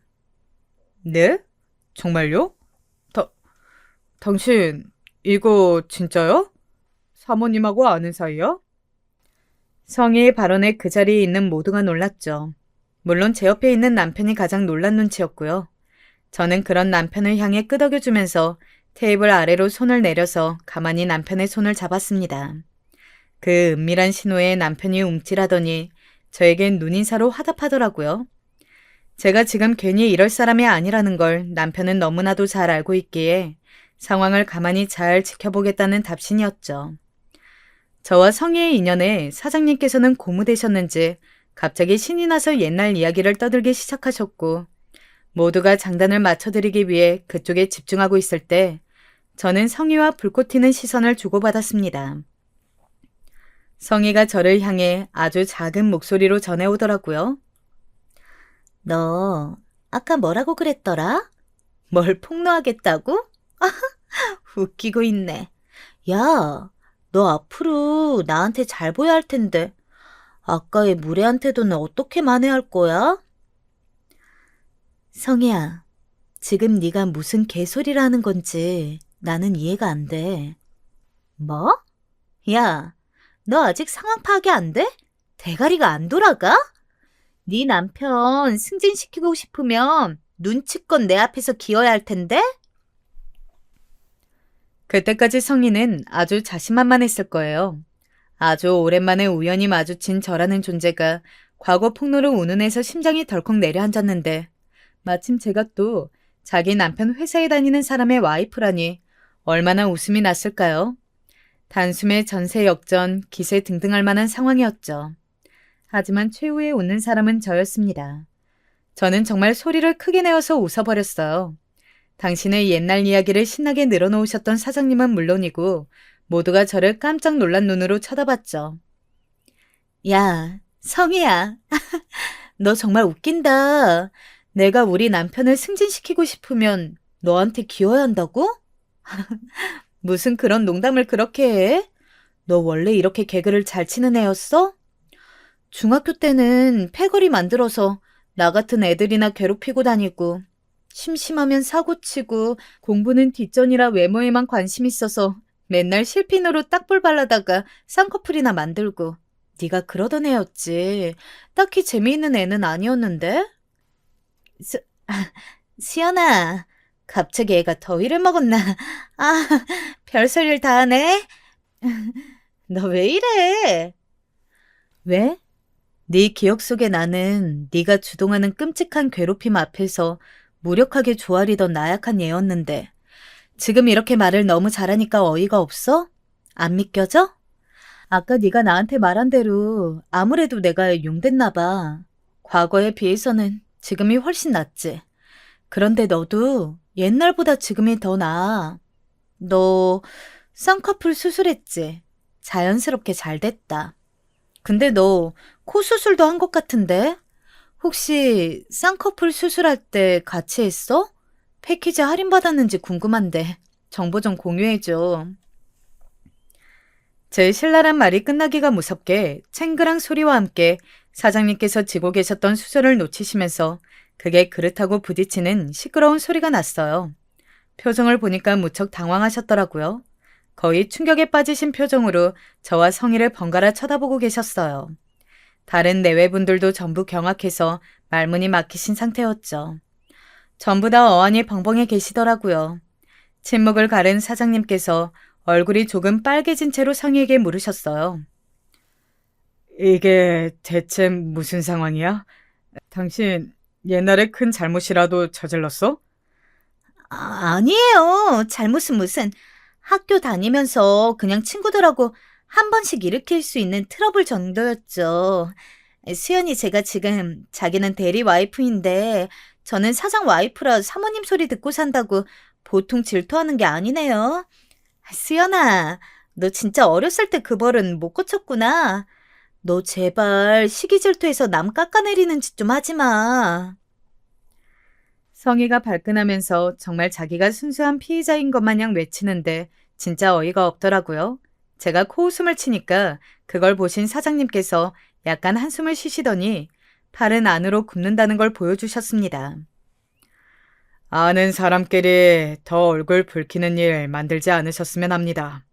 S1: 네? 정말요? 당신 이거 진짜요? 사모님하고 아는 사이야? 성희의 발언에 그 자리에 있는 모두가 놀랐죠. 물론 제 옆에 있는 남편이 가장 놀란 눈치였고요. 저는 그런 남편을 향해 끄덕여주면서 테이블 아래로 손을 내려서 가만히 남편의 손을 잡았습니다. 그 은밀한 신호에 남편이 움찔하더니 저에겐 눈인사로 화답하더라고요. 제가 지금 괜히 이럴 사람이 아니라는 걸 남편은 너무나도 잘 알고 있기에 상황을 가만히 잘 지켜보겠다는 답신이었죠. 저와 성희의 인연에 사장님께서는 고무되셨는지 갑자기 신이 나서 옛날 이야기를 떠들기 시작하셨고 모두가 장단을 맞춰드리기 위해 그쪽에 집중하고 있을 때 저는 성희와 불꽃 튀는 시선을 주고받았습니다. 성희가 저를 향해 아주 작은 목소리로 전해오더라고요. 너 아까 뭐라고 그랬더라? 뭘 폭로하겠다고? 웃기고 있네. 야, 너 앞으로 나한테 잘 보여야 할 텐데 아까의 무례한 태도는 어떻게 만회할 거야? 성희야, 지금 네가 무슨 개소리를 하는 건지 나는 이해가 안 돼. 뭐? 야, 너 아직 상황 파악이 안 돼? 대가리가 안 돌아가? 네 남편 승진시키고 싶으면 눈치껏 내 앞에서 기어야 할 텐데? 그때까지 성희는 아주 자신만만했을 거예요. 아주 오랜만에 우연히 마주친 저라는 존재가 과거 폭로로 운운해서 심장이 덜컥 내려앉았는데 마침 제가 또 자기 남편 회사에 다니는 사람의 와이프라니 얼마나 웃음이 났을까요? 단숨에 전세 역전, 기세 등등할 만한 상황이었죠. 하지만 최후에 웃는 사람은 저였습니다. 저는 정말 소리를 크게 내어서 웃어버렸어요. 당신의 옛날 이야기를 신나게 늘어놓으셨던 사장님은 물론이고 모두가 저를 깜짝 놀란 눈으로 쳐다봤죠. 야, 성희야. 너 정말 웃긴다. 내가 우리 남편을 승진시키고 싶으면 너한테 기어야 한다고? 무슨 그런 농담을 그렇게 해? 너 원래 이렇게 개그를 잘 치는 애였어? 중학교 때는 패거리 만들어서 나 같은 애들이나 괴롭히고 다니고 심심하면 사고치고 공부는 뒷전이라 외모에만 관심 있어서 맨날 실핀으로 딱볼 발라다가 쌍꺼풀이나 만들고 네가 그러던 애였지. 딱히 재미있는 애는 아니었는데? 수연아, 갑자기 애가 더위를 먹었나? 아, 별소리를 다 하네? 너 왜 이래? 왜? 네 기억 속에 나는 네가 주동하는 끔찍한 괴롭힘 앞에서 무력하게 조아리던 나약한 애였는데 지금 이렇게 말을 너무 잘하니까 어이가 없어? 안 믿겨져? 아까 네가 나한테 말한 대로 아무래도 내가 용됐나 봐. 과거에 비해서는 지금이 훨씬 낫지. 그런데 너도 옛날보다 지금이 더 나아. 너 쌍꺼풀 수술했지? 자연스럽게 잘 됐다. 근데 너 코 수술도 한 것 같은데? 혹시 쌍꺼풀 수술할 때 같이 했어? 패키지 할인받았는지 궁금한데 정보 좀 공유해줘. 제 신랄한 말이 끝나기가 무섭게 챙그랑 소리와 함께 사장님께서 지고 계셨던 수저를 놓치시면서 그게 그릇하고 부딪히는 시끄러운 소리가 났어요. 표정을 보니까 무척 당황하셨더라고요. 거의 충격에 빠지신 표정으로 저와 성희를 번갈아 쳐다보고 계셨어요. 다른 내외분들도 전부 경악해서 말문이 막히신 상태였죠. 전부 다 어안이 벙벙해 계시더라고요. 침묵을 가른 사장님께서 얼굴이 조금 빨개진 채로 성희에게 물으셨어요. 이게 대체 무슨 상황이야? 당신 옛날에 큰 잘못이라도 저질렀어? 아니에요. 잘못은 무슨. 학교 다니면서 그냥 친구들하고
S2: 한 번씩 일으킬 수 있는 트러블 정도였죠. 수연이 제가 지금 자기는 대리 와이프인데 저는 사장 와이프라 사모님 소리 듣고 산다고 보통 질투하는 게 아니네요. 수연아, 너 진짜 어렸을 때 그 벌은 못 고쳤구나. 너 제발 시기 질투해서 남 깎아내리는 짓 좀 하지 마.
S1: 성희가 발끈하면서 정말 자기가 순수한 피의자인 것 마냥 외치는데 진짜 어이가 없더라고요. 제가 코웃음을 치니까 그걸 보신 사장님께서 약간 한숨을 쉬시더니 팔은 안으로 굽는다는 걸 보여주셨습니다. 아는 사람끼리 더 얼굴 붉히는 일 만들지 않으셨으면 합니다.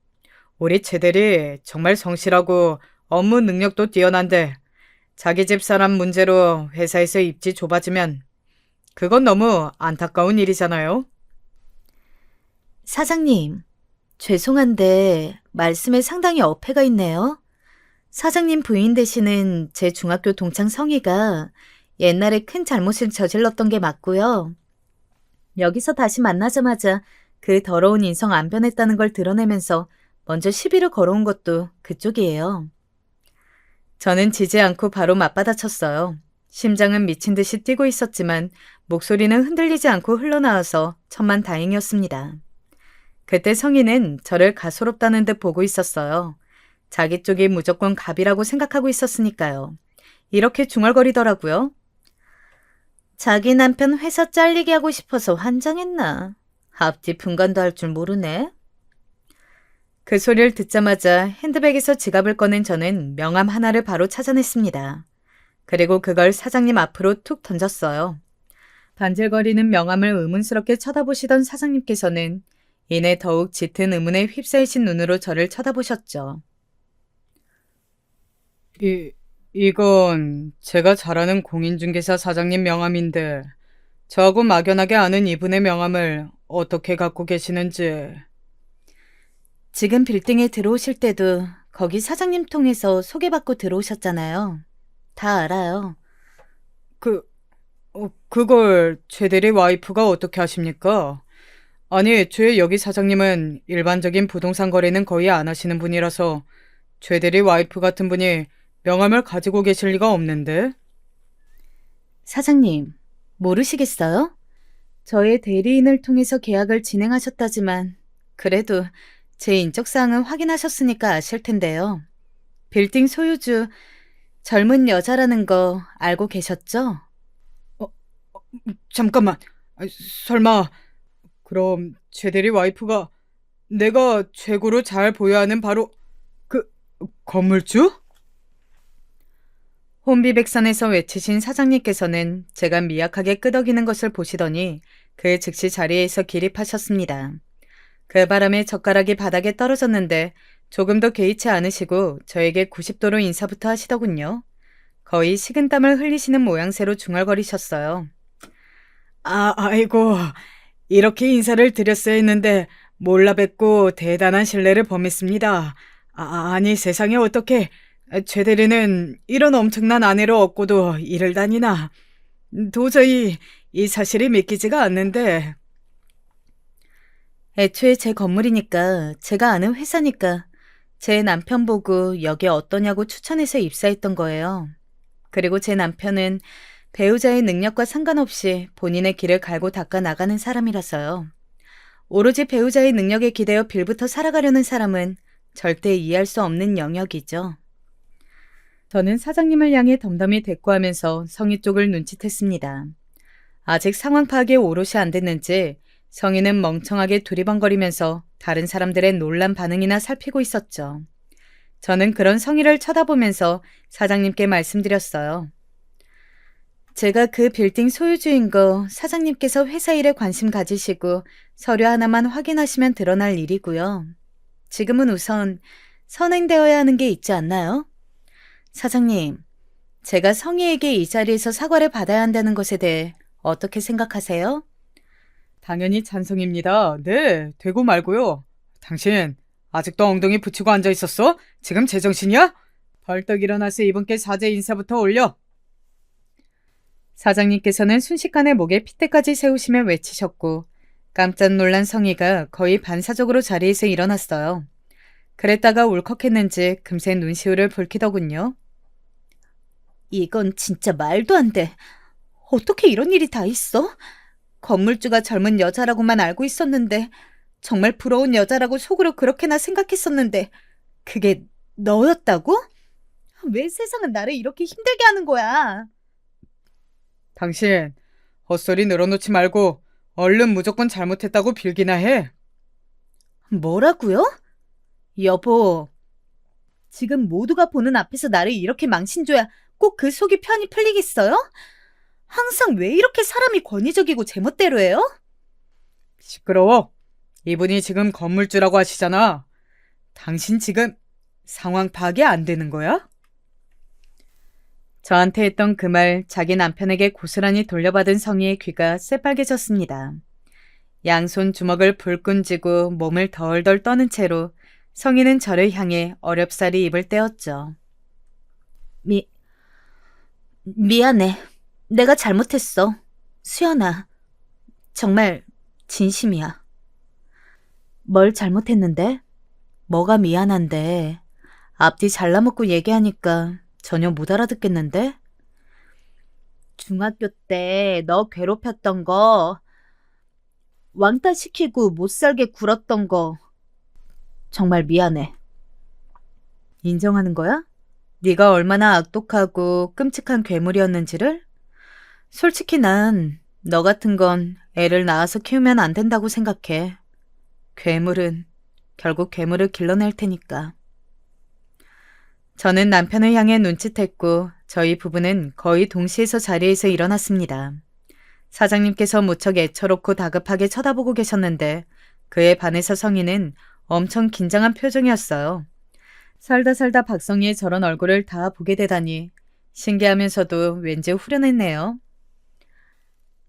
S1: 우리 최대리 정말 성실하고 업무 능력도 뛰어난데 자기 집 사람 문제로 회사에서 입지 좁아지면 그건 너무 안타까운 일이잖아요.
S2: 사장님, 죄송한데 말씀에 상당히 어폐가 있네요. 사장님 부인 되시는 제 중학교 동창 성희가 옛날에 큰 잘못을 저질렀던 게 맞고요. 여기서 다시 만나자마자 그 더러운 인성 안 변했다는 걸 드러내면서 먼저 시비를 걸어온 것도 그쪽이에요.
S1: 저는 지지 않고 바로 맞받아쳤어요. 심장은 미친 듯이 뛰고 있었지만 목소리는 흔들리지 않고 흘러나와서 천만다행이었습니다. 그때 성희는 저를 가소롭다는 듯 보고 있었어요. 자기 쪽이 무조건 갑이라고 생각하고 있었으니까요. 이렇게 중얼거리더라고요.
S2: 자기 남편 회사 잘리게 하고 싶어서 환장했나? 앞뒤 분간도 할 줄 모르네.
S1: 그 소리를 듣자마자 핸드백에서 지갑을 꺼낸 저는 명함 하나를 바로 찾아냈습니다. 그리고 그걸 사장님 앞으로 툭 던졌어요. 반질거리는 명함을 의문스럽게 쳐다보시던 사장님께서는 이내 더욱 짙은 의문에 휩싸이신 눈으로 저를 쳐다보셨죠. 이건 제가 잘 아는 공인중개사 사장님 명함인데 저하고 막연하게 아는 이분의 명함을 어떻게 갖고 계시는지.
S2: 지금 빌딩에 들어오실 때도 거기 사장님 통해서 소개받고 들어오셨잖아요. 다 알아요.
S1: 그걸 최대리 와이프가 어떻게 하십니까? 아니, 애초에 여기 사장님은 일반적인 부동산 거래는 거의 안 하시는 분이라서 최대리 와이프 같은 분이 명함을 가지고 계실 리가 없는데.
S2: 사장님, 모르시겠어요? 저의 대리인을 통해서 계약을 진행하셨다지만 그래도 제 인적사항은 확인하셨으니까 아실 텐데요. 빌딩 소유주 젊은 여자라는 거 알고 계셨죠?
S1: 잠깐만, 설마 그럼 최대리 와이프가 내가 최고로 잘 보여하는 바로 그 건물주? 혼비백산에서 외치신 사장님께서는 제가 미약하게 끄덕이는 것을 보시더니 그 즉시 자리에서 기립하셨습니다. 그 바람에 젓가락이 바닥에 떨어졌는데 조금도 개의치 않으시고 저에게 90도로 인사부터 하시더군요. 거의 식은땀을 흘리시는 모양새로 중얼거리셨어요. 아이고, 이렇게 인사를 드렸어야 했는데 몰라 뵙고 대단한 신뢰를 범했습니다. 아니 세상에 어떻게 최 대리는 이런 엄청난 아내를 얻고도 일을 다니나. 도저히 이 사실이 믿기지가 않는데.
S2: 애초에 제 건물이니까 제가 아는 회사니까 제 남편 보고 여기 어떠냐고 추천해서 입사했던 거예요. 그리고 제 남편은 배우자의 능력과 상관없이 본인의 길을 갈고 닦아 나가는 사람이라서요. 오로지 배우자의 능력에 기대어 빌부터 살아가려는 사람은 절대 이해할 수 없는 영역이죠. 저는 사장님을 향해 덤덤히 대꾸하면서 성희 쪽을 눈짓했습니다. 아직 상황 파악이 오롯이 안 됐는지 성희는 멍청하게 두리번거리면서 다른 사람들의 놀란 반응이나 살피고 있었죠. 저는 그런 성희를 쳐다보면서 사장님께 말씀드렸어요. 제가 그 빌딩 소유주인 거 사장님께서 회사 일에 관심 가지시고 서류 하나만 확인하시면 드러날 일이고요. 지금은 우선 선행되어야 하는 게 있지 않나요? 사장님, 제가 성희에게 이 자리에서 사과를 받아야 한다는 것에 대해 어떻게 생각하세요?
S1: 당연히 찬성입니다. 네, 되고 말고요. 당신 아직도 엉덩이 붙이고 앉아 있었어? 지금 제정신이야? 벌떡 일어나서 이분께 사죄 인사부터 올려. 사장님께서는 순식간에 목에 핏대까지 세우시며 외치셨고 깜짝 놀란 성희가 거의 반사적으로 자리에서 일어났어요. 그랬다가 울컥했는지 금세 눈시울을 붉히더군요.
S2: 이건 진짜 말도 안 돼. 어떻게 이런 일이 다 있어? 건물주가 젊은 여자라고만 알고 있었는데, 정말 부러운 여자라고 속으로 그렇게나 생각했었는데, 그게 너였다고? 왜 세상은 나를 이렇게 힘들게 하는 거야?
S1: 당신, 헛소리 늘어놓지 말고 얼른 무조건 잘못했다고 빌기나 해.
S2: 뭐라고요? 여보, 지금 모두가 보는 앞에서 나를 이렇게 망신줘야 꼭 그 속이 편히 풀리겠어요? 항상 왜 이렇게 사람이 권위적이고 제멋대로예요?
S1: 시끄러워. 이분이 지금 건물주라고 하시잖아. 당신 지금 상황 파악이 안 되는 거야? 저한테 했던 그 말 자기 남편에게 고스란히 돌려받은 성희의 귀가 새빨개졌습니다. 양손 주먹을 불끈 쥐고 몸을 덜덜 떠는 채로 성희는 저를 향해 어렵사리 입을 떼었죠.
S2: 미안해. 내가 잘못했어. 수연아, 정말 진심이야. 뭘 잘못했는데? 뭐가 미안한데? 앞뒤 잘라먹고 얘기하니까 전혀 못 알아듣겠는데? 중학교 때 너 괴롭혔던 거, 왕따 시키고 못 살게 굴었던 거, 정말 미안해. 인정하는 거야? 네가 얼마나 악독하고 끔찍한 괴물이었는지를? 솔직히 난 너 같은 건 애를 낳아서 키우면 안 된다고 생각해. 괴물은 결국 괴물을 길러낼 테니까. 저는 남편을 향해 눈짓했고 저희 부부는 거의 동시에서 자리에서 일어났습니다. 사장님께서 무척 애처롭고 다급하게 쳐다보고 계셨는데 그에 반해서 성희는 엄청 긴장한 표정이었어요. 살다 살다 박성희의 저런 얼굴을 다 보게 되다니 신기하면서도 왠지 후련했네요.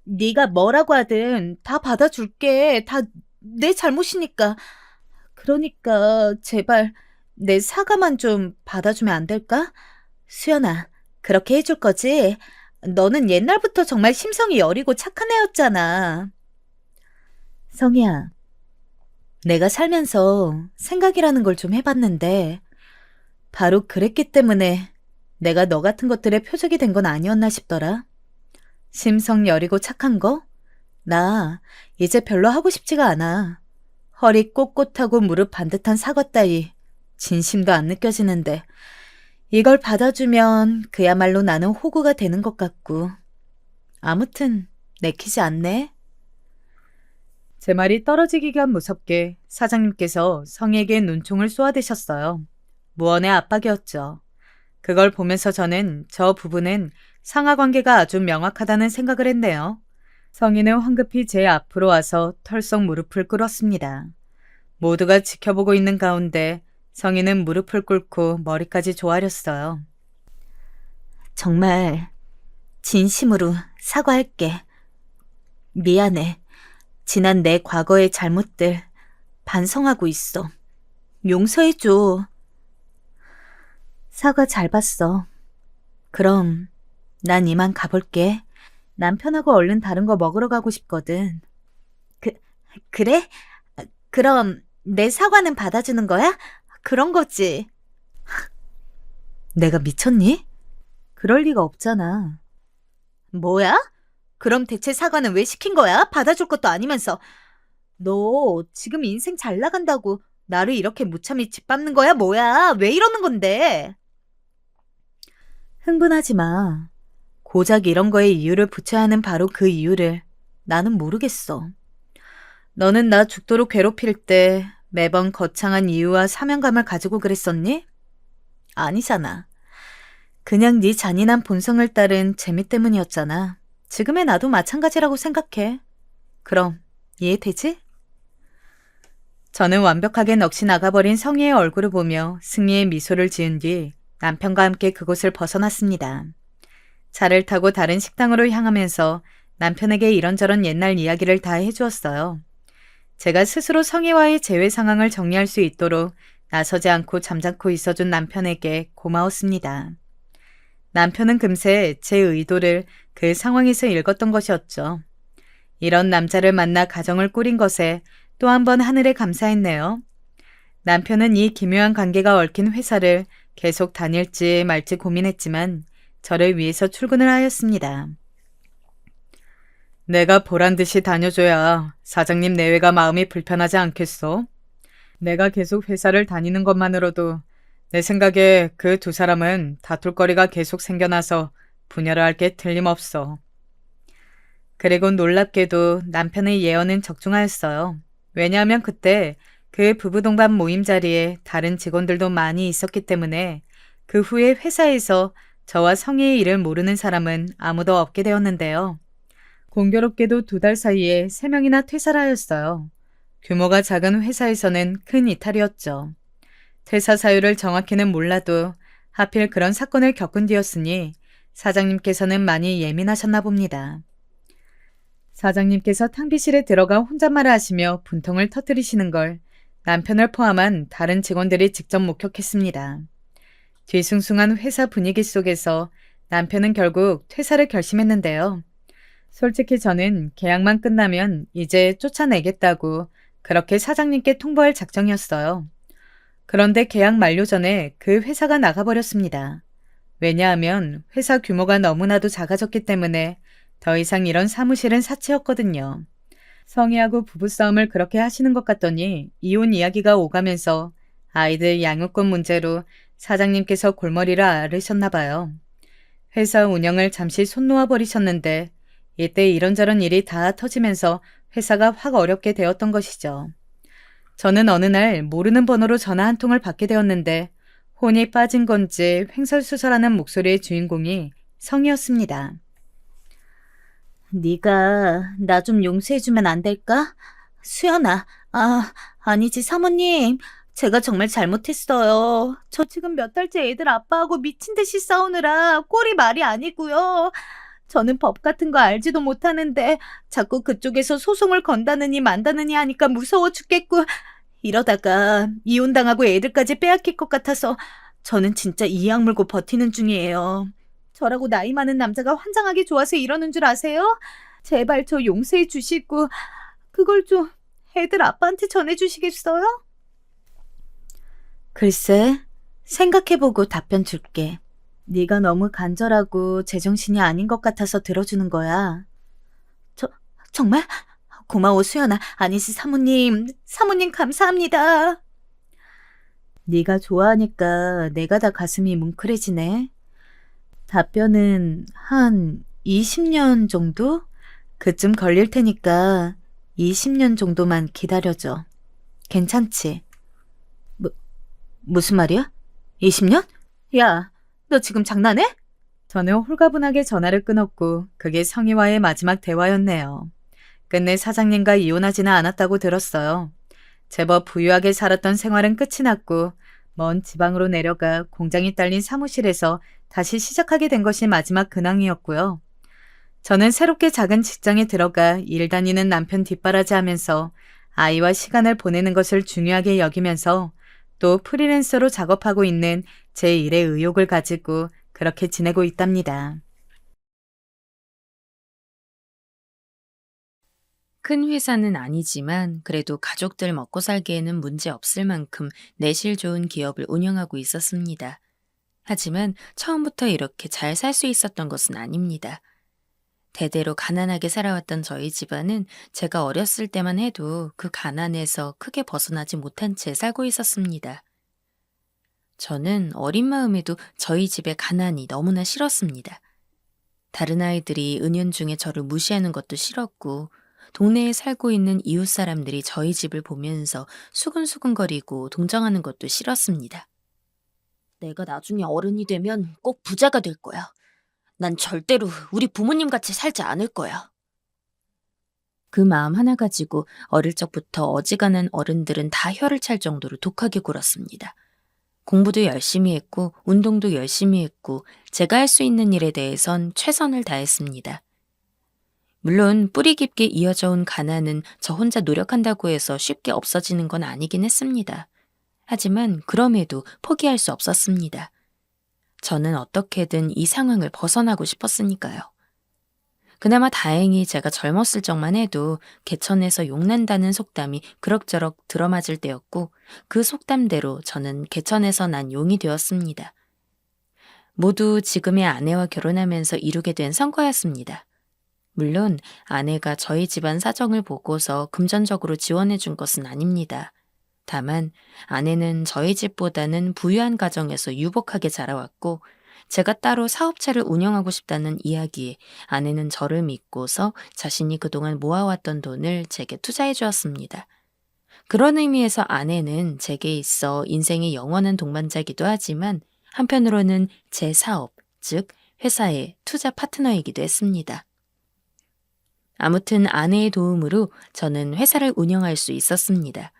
S2: 네가 뭐라고 하든 다 받아줄게. 다 내 잘못이니까. 그러니까 제발 내 사과만 좀 받아주면 안 될까? 수연아, 그렇게 해줄 거지? 너는 옛날부터 정말 심성이 여리고 착한 애였잖아. 성희야, 내가 살면서 생각이라는 걸 좀 해봤는데 바로 그랬기 때문에 내가 너 같은 것들의 표적이 된 건 아니었나 싶더라. 심성 여리고 착한 거? 나 이제 별로 하고 싶지가 않아. 허리 꼿꼿하고 무릎 반듯한 사과 따위 진심도 안 느껴지는데 이걸 받아주면 그야말로 나는 호구가 되는 것 같고. 아무튼 내키지 않네. 제 말이 떨어지기가 무섭게 사장님께서 성희에게 눈총을 쏘아대셨어요. 무언의 압박이었죠. 그걸 보면서 저는 저 부부는 상하관계가 아주 명확하다는 생각을 했네요. 성희는 황급히 제 앞으로 와서 털썩 무릎을 꿇었습니다. 모두가 지켜보고 있는 가운데 성희는 무릎을 꿇고 머리까지 조아렸어요. 정말 진심으로 사과할게. 미안해. 지난 내 과거의 잘못들 반성하고 있어. 용서해줘. 사과 잘 봤어. 그럼 난 이만 가볼게. 남편하고 얼른 다른 거 먹으러 가고 싶거든. 그래? 그럼 내 사과는 받아주는 거야? 그런 거지. 내가 미쳤니? 그럴 리가 없잖아. 뭐야? 그럼 대체 사과는 왜 시킨 거야? 받아줄 것도 아니면서. 너 지금 인생 잘 나간다고 나를 이렇게 무참히 짓밟는 거야? 뭐야? 왜 이러는 건데? 흥분하지 마. 고작 이런 거에 이유를 붙여야 하는 바로 그 이유를 나는 모르겠어. 너는 나 죽도록 괴롭힐 때 매번 거창한 이유와 사명감을 가지고 그랬었니? 아니잖아. 그냥 네 잔인한 본성을 따른 재미 때문이었잖아. 지금의 나도 마찬가지라고 생각해. 그럼 이해되지? 저는 완벽하게 넋이 나가버린 성희의 얼굴을 보며 승리의 미소를 지은 뒤 남편과 함께 그곳을 벗어났습니다. 차를 타고 다른 식당으로 향하면서 남편에게 이런저런 옛날 이야기를 다 해주었어요. 제가 스스로 성희와의 재회 상황을 정리할 수 있도록 나서지 않고 잠자코 있어준 남편에게 고마웠습니다. 남편은 금세 제 의도를 그 상황에서 읽었던 것이었죠. 이런 남자를 만나 가정을 꾸린 것에 또 한 번 하늘에 감사했네요.
S1: 남편은 이 기묘한 관계가 얽힌 회사를 계속 다닐지 말지 고민했지만 저를 위해서 출근을 하였습니다. 내가 보란 듯이 다녀줘야 사장님 내외가 마음이 불편하지 않겠소? 내가 계속 회사를 다니는 것만으로도 내 생각에 그 두 사람은 다툴거리가 계속 생겨나서 분열을 할 게 틀림없어. 그리고 놀랍게도 남편의 예언은 적중하였어요. 왜냐하면 그때 그 부부 동반 모임 자리에 다른 직원들도 많이 있었기 때문에 그 후에 회사에서 저와 성희의 일을 모르는 사람은 아무도 없게 되었는데요. 공교롭게도 2달 사이에 3명이나 퇴사를 하였어요. 규모가 작은 회사에서는 큰 이탈이었죠. 퇴사 사유를 정확히는 몰라도 하필 그런 사건을 겪은 뒤였으니 사장님께서는 많이 예민하셨나 봅니다. 사장님께서 탕비실에 들어가 혼잣말을 하시며 분통을 터뜨리시는 걸 남편을 포함한 다른 직원들이 직접 목격했습니다. 뒤숭숭한 회사 분위기 속에서 남편은 결국 퇴사를 결심했는데요. 솔직히 저는 계약만 끝나면 이제 쫓아내겠다고 그렇게 사장님께 통보할 작정이었어요. 그런데 계약 만료 전에 그 회사가 나가버렸습니다. 왜냐하면 회사 규모가 너무나도 작아졌기 때문에 더 이상 이런 사무실은 사치였거든요. 성희하고 부부싸움을 그렇게 하시는 것 같더니 이혼 이야기가 오가면서 아이들 양육권 문제로 사장님께서 골머리를 앓으셨나 봐요. 회사 운영을 잠시 손 놓아버리셨는데 이때 이런저런 일이 다 터지면서 회사가 확 어렵게 되었던 것이죠. 저는 어느 날 모르는 번호로 전화 한 통을 받게 되었는데 혼이 빠진 건지 횡설수설하는 목소리의 주인공이 성이었습니다.
S2: 네가 나 좀 용서해주면 안 될까? 수연아, 아니지 사모님. 제가 정말 잘못했어요. 저 지금 몇 달째 애들 아빠하고 미친 듯이 싸우느라 꼴이 말이 아니고요. 저는 법 같은 거 알지도 못하는데 자꾸 그쪽에서 소송을 건다느니 만다느니 하니까 무서워 죽겠고 이러다가 이혼당하고 애들까지 빼앗길 것 같아서 저는 진짜 이 악물고 버티는 중이에요. 저라고 나이 많은 남자가 환장하게 좋아서 이러는 줄 아세요? 제발 저 용서해 주시고 그걸 좀 애들 아빠한테 전해주시겠어요? 글쎄, 생각해보고 답변 줄게. 네가 너무 간절하고 제정신이 아닌 것 같아서 들어주는 거야. 정말? 고마워 수연아. 아니지 사모님. 사모님 감사합니다. 네가 좋아하니까 내가 다 가슴이 뭉클해지네. 답변은 한 20년 정도? 그쯤 걸릴 테니까 20년 정도만 기다려줘. 괜찮지? 무슨 말이야? 20년? 야, 너 지금 장난해?
S1: 저는 홀가분하게 전화를 끊었고 그게 성희와의 마지막 대화였네요. 끝내 사장님과 이혼하지는 않았다고 들었어요. 제법 부유하게 살았던 생활은 끝이 났고 먼 지방으로 내려가 공장이 딸린 사무실에서 다시 시작하게 된 것이 마지막 근황이었고요. 저는 새롭게 작은 직장에 들어가 일 다니는 남편 뒷바라지하면서 아이와 시간을 보내는 것을 중요하게 여기면서 또 프리랜서로 작업하고 있는 제 일에 의욕을 가지고 그렇게 지내고 있답니다.
S3: 큰 회사는 아니지만 그래도 가족들 먹고 살기에는 문제 없을 만큼 내실 좋은 기업을 운영하고 있었습니다. 하지만 처음부터 이렇게 잘 살 수 있었던 것은 아닙니다. 대대로 가난하게 살아왔던 저희 집안은 제가 어렸을 때만 해도 그 가난에서 크게 벗어나지 못한 채 살고 있었습니다. 저는 어린 마음에도 저희 집의 가난이 너무나 싫었습니다. 다른 아이들이 은연중에 저를 무시하는 것도 싫었고 동네에 살고 있는 이웃 사람들이 저희 집을 보면서 수근수근거리고 동정하는 것도 싫었습니다. 내가 나중에 어른이 되면 꼭 부자가 될 거야. 난 절대로 우리 부모님 같이 살지 않을 거야. 그 마음 하나 가지고 어릴 적부터 어지간한 어른들은 다 혀를 찰 정도로 독하게 굴었습니다. 공부도 열심히 했고 운동도 열심히 했고 제가 할 수 있는 일에 대해선 최선을 다했습니다. 물론 뿌리 깊게 이어져 온 가난은 저 혼자 노력한다고 해서 쉽게 없어지는 건 아니긴 했습니다. 하지만 그럼에도 포기할 수 없었습니다. 저는 어떻게든 이 상황을 벗어나고 싶었으니까요. 그나마 다행히 제가 젊었을 적만 해도 개천에서 욕난다는 속담이 그럭저럭 들어맞을 때였고 그 속담대로 저는 개천에서 난 용이 되었습니다. 모두 지금의 아내와 결혼하면서 이루게 된 성과였습니다. 물론 아내가 저희 집안 사정을 보고서 금전적으로 지원해 준 것은 아닙니다. 다만 아내는 저희 집보다는 부유한 가정에서 유복하게 자라왔고 제가 따로 사업체를 운영하고 싶다는 이야기에 아내는 저를 믿고서 자신이 그동안 모아왔던 돈을 제게 투자해 주었습니다. 그런 의미에서 아내는 제게 있어 인생의 영원한 동반자이기도 하지만 한편으로는 제 사업, 즉 회사의 투자 파트너이기도 했습니다. 아무튼 아내의 도움으로 저는 회사를 운영할 수 있었습니다.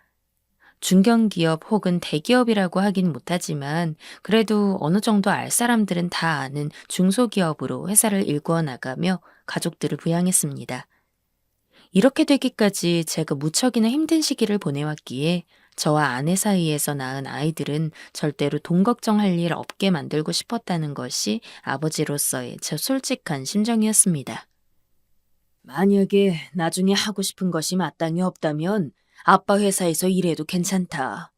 S3: 중견기업 혹은 대기업이라고 하긴 못하지만 그래도 어느 정도 알 사람들은 다 아는 중소기업으로 회사를 일구어 나가며 가족들을 부양했습니다. 이렇게 되기까지 제가 무척이나 힘든 시기를 보내왔기에 저와 아내 사이에서 낳은 아이들은 절대로 돈 걱정할 일 없게 만들고 싶었다는 것이 아버지로서의 제 솔직한 심정이었습니다. 만약에 나중에 하고 싶은 것이 마땅히 없다면 아빠 회사에서 일해도 괜찮다.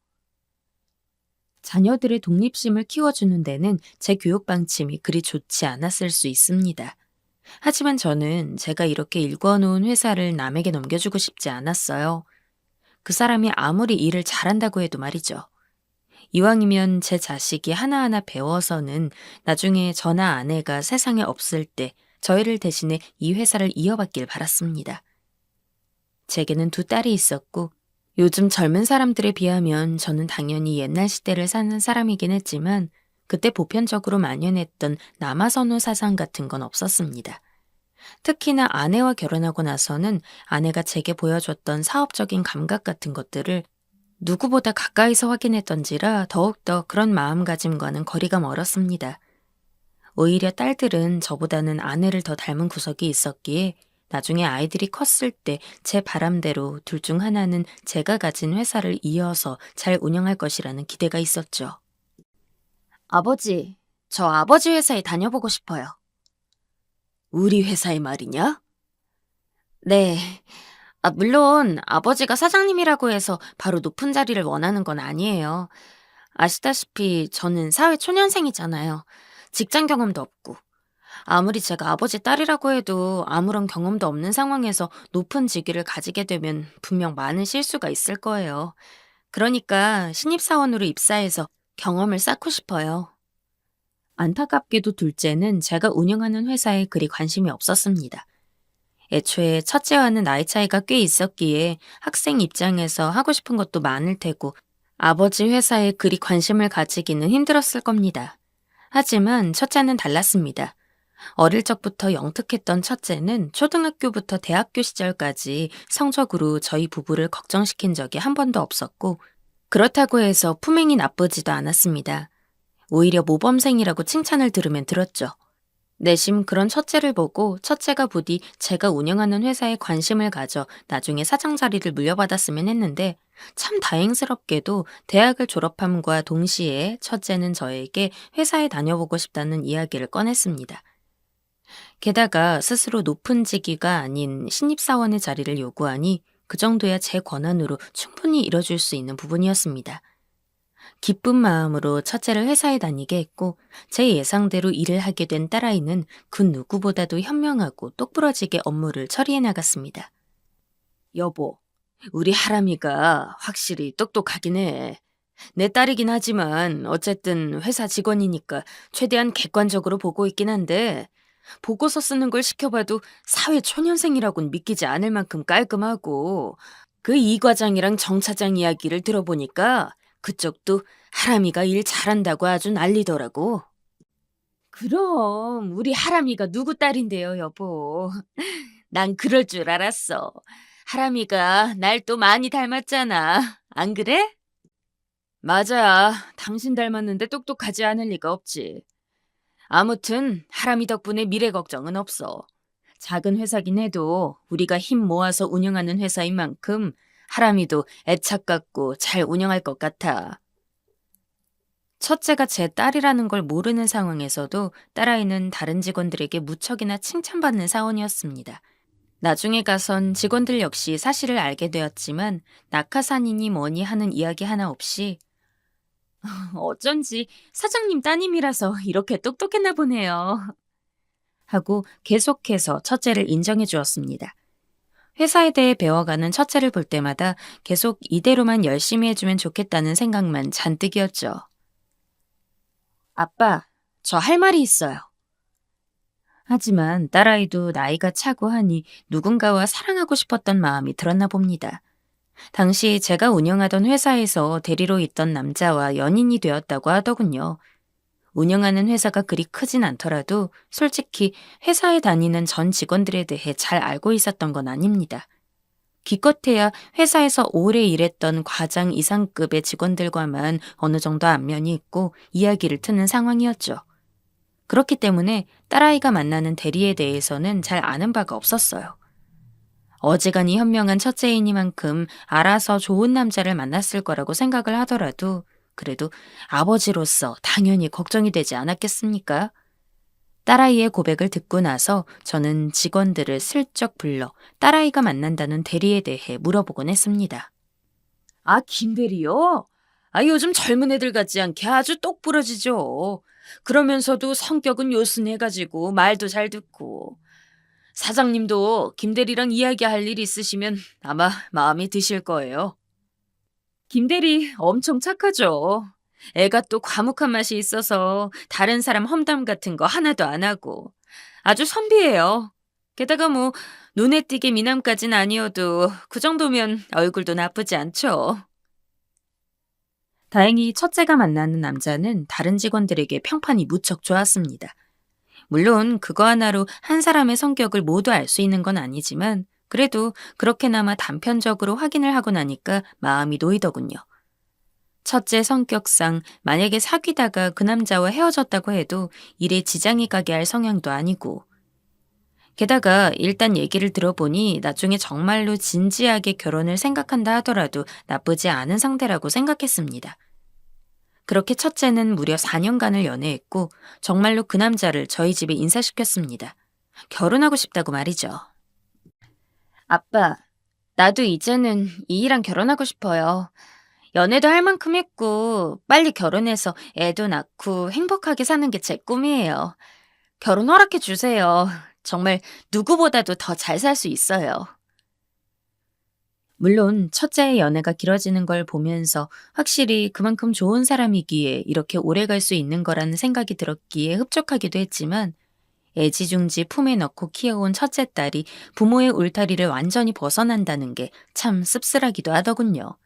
S3: 자녀들의 독립심을 키워주는 데는 제 교육 방침이 그리 좋지 않았을 수 있습니다. 하지만 저는 제가 이렇게 일궈놓은 회사를 남에게 넘겨주고 싶지 않았어요. 그 사람이 아무리 일을 잘한다고 해도 말이죠. 이왕이면 제 자식이 하나하나 배워서는 나중에 저나 아내가 세상에 없을 때 저희를 대신해 이 회사를 이어받길 바랐습니다. 제게는 두 딸이 있었고 요즘 젊은 사람들에 비하면 저는 당연히 옛날 시대를 사는 사람이긴 했지만 그때 보편적으로 만연했던 남아선호 사상 같은 건 없었습니다. 특히나 아내와 결혼하고 나서는 아내가 제게 보여줬던 사업적인 감각 같은 것들을 누구보다 가까이서 확인했던지라 더욱더 그런 마음가짐과는 거리가 멀었습니다. 오히려 딸들은 저보다는 아내를 더 닮은 구석이 있었기에 나중에 아이들이 컸을 때 제 바람대로 둘 중 하나는 제가 가진 회사를 이어서 잘 운영할 것이라는 기대가 있었죠. 아버지, 저 아버지 회사에 다녀보고 싶어요. 우리 회사에 말이냐? 네. 물론 아버지가 사장님이라고 해서 바로 높은 자리를 원하는 건 아니에요. 아시다시피 저는 사회 초년생이잖아요. 직장 경험도 없고. 아무리 제가 아버지 딸이라고 해도 아무런 경험도 없는 상황에서 높은 직위를 가지게 되면 분명 많은 실수가 있을 거예요. 그러니까 신입사원으로 입사해서 경험을 쌓고 싶어요. 안타깝게도 둘째는 제가 운영하는 회사에 그리 관심이 없었습니다. 애초에 첫째와는 나이 차이가 꽤 있었기에 학생 입장에서 하고 싶은 것도 많을 테고 아버지 회사에 그리 관심을 가지기는 힘들었을 겁니다. 하지만 첫째는 달랐습니다. 어릴 적부터 영특했던 첫째는 초등학교부터 대학교 시절까지 성적으로 저희 부부를 걱정시킨 적이 한 번도 없었고 그렇다고 해서 품행이 나쁘지도 않았습니다. 오히려 모범생이라고 칭찬을 들으면 들었죠. 내심 그런 첫째를 보고 첫째가 부디 제가 운영하는 회사에 관심을 가져 나중에 사장 자리를 물려받았으면 했는데 참 다행스럽게도 대학을 졸업함과 동시에 첫째는 저에게 회사에 다녀보고 싶다는 이야기를 꺼냈습니다. 게다가 스스로 높은 직위가 아닌 신입사원의 자리를 요구하니 그 정도야 제 권한으로 충분히 이뤄줄 수 있는 부분이었습니다. 기쁜 마음으로 첫째를 회사에 다니게 했고 제 예상대로 일을 하게 된 딸아이는 그 누구보다도 현명하고 똑부러지게 업무를 처리해 나갔습니다. 여보, 우리 하람이가 확실히 똑똑하긴 해. 내 딸이긴 하지만 어쨌든 회사 직원이니까 최대한 객관적으로 보고 있긴 한데 보고서 쓰는 걸 시켜봐도 사회 초년생이라고는 믿기지 않을 만큼 깔끔하고 그 이 과장이랑 정 차장 이야기를 들어보니까 그쪽도 하람이가 일 잘한다고 아주 난리더라고. 그럼 우리 하람이가 누구 딸인데요, 여보. 난 그럴 줄 알았어. 하람이가 날 또 많이 닮았잖아. 안 그래? 맞아. 당신 닮았는데 똑똑하지 않을 리가 없지. 아무튼 하람이 덕분에 미래 걱정은 없어. 작은 회사긴 해도 우리가 힘 모아서 운영하는 회사인 만큼 하람이도 애착 갖고 잘 운영할 것 같아. 첫째가 제 딸이라는 걸 모르는 상황에서도 딸아이는 다른 직원들에게 무척이나 칭찬받는 사원이었습니다. 나중에 가선 직원들 역시 사실을 알게 되었지만 낙하산이니 뭐니 하는 이야기 하나 없이 어쩐지 사장님 따님이라서 이렇게 똑똑했나 보네요. 하고 계속해서 첫째를 인정해 주었습니다. 회사에 대해 배워가는 첫째를 볼 때마다 계속 이대로만 열심히 해주면 좋겠다는 생각만 잔뜩이었죠. 아빠, 저 할 말이 있어요. 하지만 딸아이도 나이가 차고 하니 누군가와 사랑하고 싶었던 마음이 들었나 봅니다. 당시 제가 운영하던 회사에서 대리로 있던 남자와 연인이 되었다고 하더군요. 운영하는 회사가 그리 크진 않더라도 솔직히 회사에 다니는 전 직원들에 대해 잘 알고 있었던 건 아닙니다. 기껏해야 회사에서 오래 일했던 과장 이상급의 직원들과만 어느 정도 안면이 있고 이야기를 트는 상황이었죠. 그렇기 때문에 딸아이가 만나는 대리에 대해서는 잘 아는 바가 없었어요. 어지간히 현명한 첫째이니만큼 알아서 좋은 남자를 만났을 거라고 생각을 하더라도 그래도 아버지로서 당연히 걱정이 되지 않았겠습니까? 딸아이의 고백을 듣고 나서 저는 직원들을 슬쩍 불러 딸아이가 만난다는 대리에 대해 물어보곤 했습니다. 아, 김대리요? 아, 요즘 젊은 애들 같지 않게 아주 똑부러지죠. 그러면서도 성격은 요순해가지고 말도 잘 듣고. 사장님도 김대리랑 이야기할 일 있으시면 아마 마음에 드실 거예요. 김대리 엄청 착하죠. 애가 또 과묵한 맛이 있어서 다른 사람 험담 같은 거 하나도 안 하고 아주 선비예요. 게다가 뭐 눈에 띄게 미남까진 아니어도 그 정도면 얼굴도 나쁘지 않죠. 다행히 첫째가 만나는 남자는 다른 직원들에게 평판이 무척 좋았습니다. 물론 그거 하나로 한 사람의 성격을 모두 알 수 있는 건 아니지만 그래도 그렇게나마 단편적으로 확인을 하고 나니까 마음이 놓이더군요. 첫째 성격상 만약에 사귀다가 그 남자와 헤어졌다고 해도 일에 지장이 가게 할 성향도 아니고 게다가 일단 얘기를 들어보니 나중에 정말로 진지하게 결혼을 생각한다 하더라도 나쁘지 않은 상대라고 생각했습니다. 그렇게 첫째는 무려 4년간을 연애했고 정말로 그 남자를 저희 집에 인사시켰습니다. 결혼하고 싶다고 말이죠. 아빠, 나도 이제는 이이랑 결혼하고 싶어요. 연애도 할 만큼 했고 빨리 결혼해서 애도 낳고 행복하게 사는 게 제 꿈이에요. 결혼 허락해 주세요. 정말 누구보다도 더 잘 살 수 있어요. 물론 첫째의 연애가 길어지는 걸 보면서 확실히 그만큼 좋은 사람이기에 이렇게 오래 갈 수 있는 거라는 생각이 들었기에 흡족하기도 했지만 애지중지 품에 넣고 키워온 첫째 딸이 부모의 울타리를 완전히 벗어난다는 게 참 씁쓸하기도 하더군요.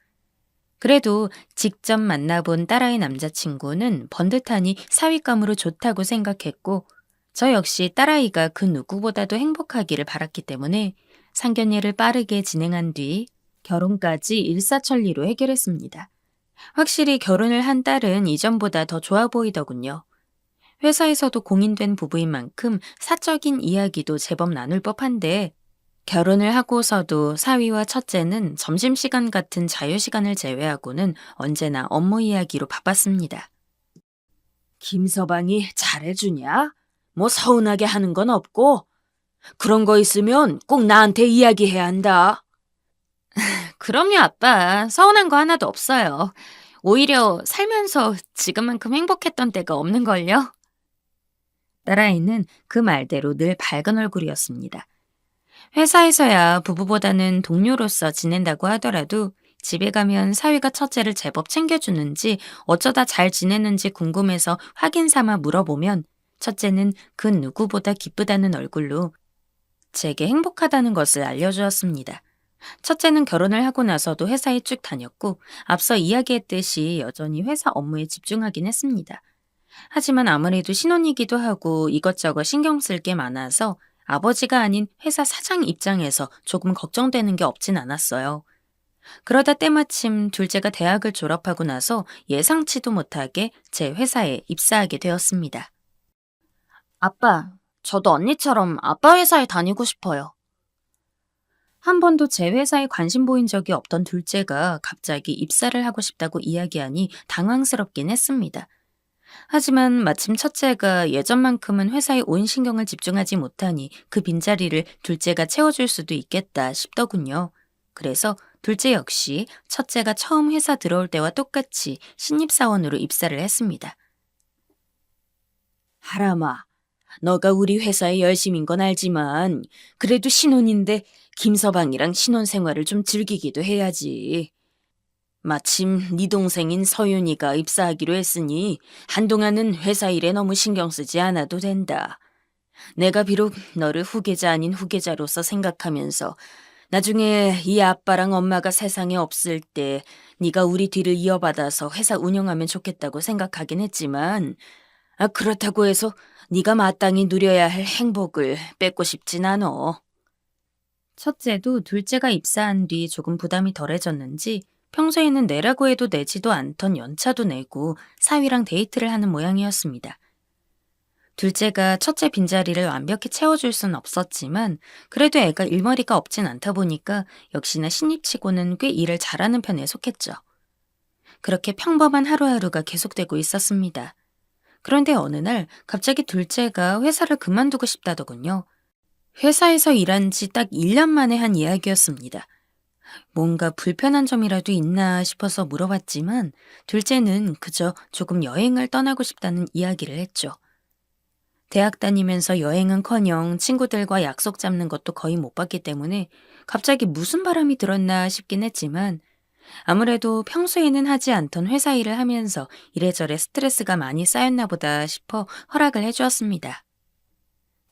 S3: 그래도 직접 만나본 딸아이 남자친구는 번듯하니 사윗감으로 좋다고 생각했고 저 역시 딸아이가 그 누구보다도 행복하기를 바랐기 때문에 상견례를 빠르게 진행한 뒤 결혼까지 일사천리로 해결했습니다. 확실히 결혼을 한 딸은 이전보다 더 좋아 보이더군요. 회사에서도 공인된 부부인 만큼 사적인 이야기도 제법 나눌 법한데 결혼을 하고서도 사위와 첫째는 점심시간 같은 자유시간을 제외하고는 언제나 업무 이야기로 바빴습니다. 김서방이 잘해주냐? 뭐 서운하게 하는 건 없고? 그런 거 있으면 꼭 나한테 이야기해야 한다. 그럼요, 아빠. 서운한 거 하나도 없어요. 오히려 살면서 지금만큼 행복했던 때가 없는걸요? 딸아이는 그 말대로 늘 밝은 얼굴이었습니다. 회사에서야 부부보다는 동료로서 지낸다고 하더라도 집에 가면 사위가 첫째를 제법 챙겨주는지 어쩌다 잘 지내는지 궁금해서 확인 삼아 물어보면 첫째는 그 누구보다 기쁘다는 얼굴로 제게 행복하다는 것을 알려주었습니다. 첫째는 결혼을 하고 나서도 회사에 쭉 다녔고 앞서 이야기했듯이 여전히 회사 업무에 집중하긴 했습니다. 하지만 아무래도 신혼이기도 하고 이것저것 신경 쓸 게 많아서 아버지가 아닌 회사 사장 입장에서 조금 걱정되는 게 없진 않았어요. 그러다 때마침 둘째가 대학을 졸업하고 나서 예상치도 못하게 제 회사에 입사하게 되었습니다. 아빠, 저도 언니처럼 아빠 회사에 다니고 싶어요. 한 번도 제 회사에 관심 보인 적이 없던 둘째가 갑자기 입사를 하고 싶다고 이야기하니 당황스럽긴 했습니다. 하지만 마침 첫째가 예전만큼은 회사에 온 신경을 집중하지 못하니 그 빈자리를 둘째가 채워줄 수도 있겠다 싶더군요. 그래서 둘째 역시 첫째가 처음 회사 들어올 때와 똑같이 신입사원으로 입사를 했습니다. 하람아, 너가 우리 회사의 열심인 건 알지만 그래도 신혼인데 김서방이랑 신혼 생활을 좀 즐기기도 해야지. 마침 네 동생인 서윤이가 입사하기로 했으니 한동안은 회사 일에 너무 신경 쓰지 않아도 된다. 내가 비록 너를 후계자 아닌 후계자로서 생각하면서 나중에 이 아빠랑 엄마가 세상에 없을 때 네가 우리 뒤를 이어받아서 회사 운영하면 좋겠다고 생각하긴 했지만 그렇다고 해서 네가 마땅히 누려야 할 행복을 뺏고 싶진 않어. 첫째도 둘째가 입사한 뒤 조금 부담이 덜해졌는지 평소에는 내라고 해도 내지도 않던 연차도 내고 사위랑 데이트를 하는 모양이었습니다. 둘째가 첫째 빈자리를 완벽히 채워줄 순 없었지만 그래도 애가 일머리가 없진 않다 보니까 역시나 신입치고는 꽤 일을 잘하는 편에 속했죠. 그렇게 평범한 하루하루가 계속되고 있었습니다. 그런데 어느 날 갑자기 둘째가 회사를 그만두고 싶다더군요. 회사에서 일한 지 딱 1년 만에 한 이야기였습니다. 뭔가 불편한 점이라도 있나 싶어서 물어봤지만 둘째는 그저 조금 여행을 떠나고 싶다는 이야기를 했죠. 대학 다니면서 여행은커녕 친구들과 약속 잡는 것도 거의 못 봤기 때문에 갑자기 무슨 바람이 들었나 싶긴 했지만 아무래도 평소에는 하지 않던 회사 일을 하면서 이래저래 스트레스가 많이 쌓였나 보다 싶어 허락을 해주었습니다.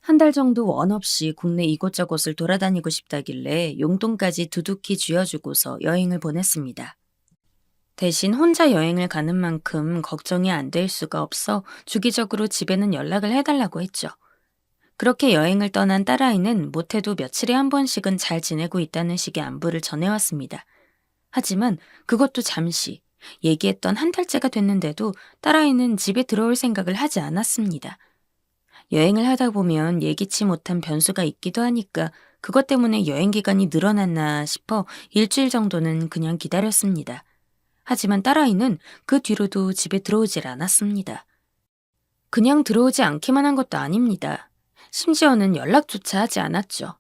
S3: 한 달 정도 원 없이 국내 이곳저곳을 돌아다니고 싶다길래 용돈까지 두둑히 쥐어주고서 여행을 보냈습니다. 대신 혼자 여행을 가는 만큼 걱정이 안 될 수가 없어 주기적으로 집에는 연락을 해달라고 했죠. 그렇게 여행을 떠난 딸아이는 못해도 며칠에 한 번씩은 잘 지내고 있다는 식의 안부를 전해왔습니다. 하지만 그것도 잠시, 얘기했던 한 달째가 됐는데도 딸아이는 집에 들어올 생각을 하지 않았습니다. 여행을 하다 보면 예기치 못한 변수가 있기도 하니까 그것 때문에 여행 기간이 늘어났나 싶어 일주일 정도는 그냥 기다렸습니다. 하지만 딸아이는 그 뒤로도 집에 들어오질 않았습니다. 그냥 들어오지 않기만 한 것도 아닙니다. 심지어는 연락조차 하지 않았죠.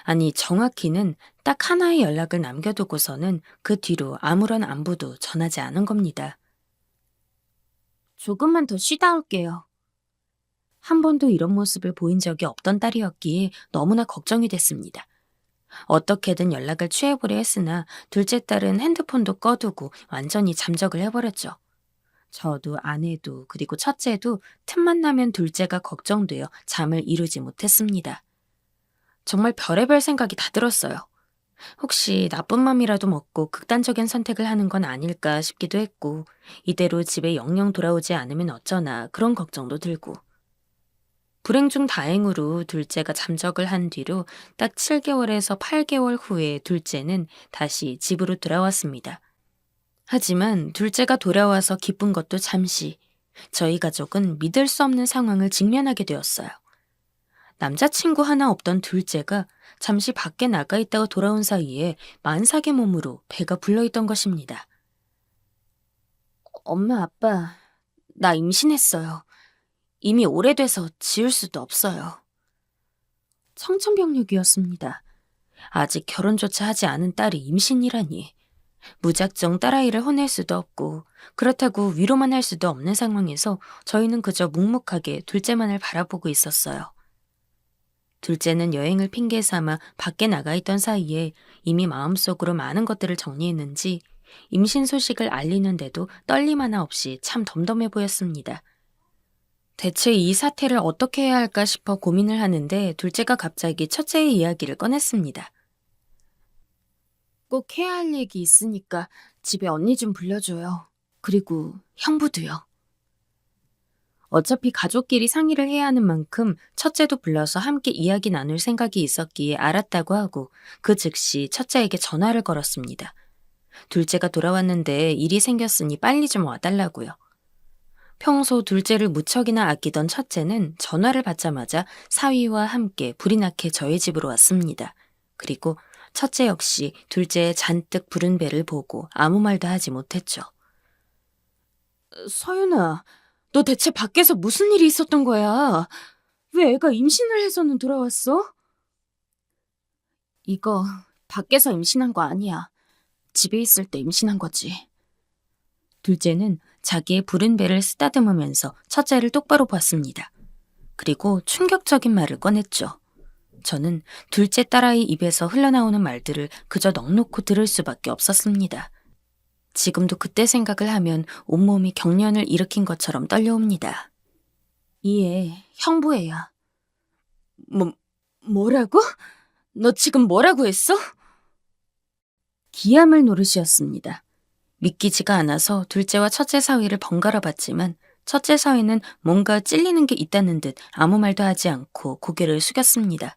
S3: 아니, 정확히는 딱 하나의 연락을 남겨두고서는 그 뒤로 아무런 안부도 전하지 않은 겁니다. 조금만 더 쉬다 올게요. 한 번도 이런 모습을 보인 적이 없던 딸이었기에 너무나 걱정이 됐습니다. 어떻게든 연락을 취해보려 했으나 둘째 딸은 핸드폰도 꺼두고 완전히 잠적을 해버렸죠. 저도 아내도 그리고 첫째도 틈만 나면 둘째가 걱정되어 잠을 이루지 못했습니다. 정말 별의별 생각이 다 들었어요. 혹시 나쁜 맘이라도 먹고 극단적인 선택을 하는 건 아닐까 싶기도 했고 이대로 집에 영영 돌아오지 않으면 어쩌나 그런 걱정도 들고 불행 중 다행으로 둘째가 잠적을 한 뒤로 딱 7개월에서 8개월 후에 둘째는 다시 집으로 돌아왔습니다. 하지만 둘째가 돌아와서 기쁜 것도 잠시, 저희 가족은 믿을 수 없는 상황을 직면하게 되었어요. 남자친구 하나 없던 둘째가 잠시 밖에 나가 있다가 돌아온 사이에 만삭의 몸으로 배가 불러있던 것입니다. 엄마, 아빠, 나 임신했어요. 이미 오래돼서 지울 수도 없어요. 청천벽력이었습니다. 아직 결혼조차 하지 않은 딸이 임신이라니. 무작정 딸아이를 혼낼 수도 없고 그렇다고 위로만 할 수도 없는 상황에서 저희는 그저 묵묵하게 둘째만을 바라보고 있었어요. 둘째는 여행을 핑계 삼아 밖에 나가 있던 사이에 이미 마음속으로 많은 것들을 정리했는지 임신 소식을 알리는데도 떨림 하나 없이 참 덤덤해 보였습니다. 대체 이 사태를 어떻게 해야 할까 싶어 고민을 하는데 둘째가 갑자기 첫째의 이야기를 꺼냈습니다. 꼭 해야 할 얘기 있으니까 집에 언니 좀 불러줘요. 그리고 형부도요. 어차피 가족끼리 상의를 해야 하는 만큼 첫째도 불러서 함께 이야기 나눌 생각이 있었기에 알았다고 하고 그 즉시 첫째에게 전화를 걸었습니다. 둘째가 돌아왔는데 일이 생겼으니 빨리 좀 와달라고요. 평소 둘째를 무척이나 아끼던 첫째는 전화를 받자마자 사위와 함께 불이 나게 저희 집으로 왔습니다. 그리고 첫째 역시 둘째의 잔뜩 부른 배를 보고 아무 말도 하지 못했죠. 서윤아, 너 대체 밖에서 무슨 일이 있었던 거야? 왜 애가 임신을 해서는 돌아왔어? 이거 밖에서 임신한 거 아니야. 집에 있을 때 임신한 거지. 둘째는 자기의 부른 배를 쓰다듬으면서 첫째를 똑바로 봤습니다. 그리고 충격적인 말을 꺼냈죠. 저는 둘째 딸아이 입에서 흘러나오는 말들을 그저 넋놓고 들을 수밖에 없었습니다. 지금도 그때 생각을 하면 온몸이 경련을 일으킨 것처럼 떨려옵니다. 이 애 형부애야. 뭐라고? 너 지금 뭐라고 했어? 기함을 노릇이었습니다. 믿기지가 않아서 둘째와 첫째 사위를 번갈아 봤지만 첫째 사위는 뭔가 찔리는 게 있다는 듯 아무 말도 하지 않고 고개를 숙였습니다.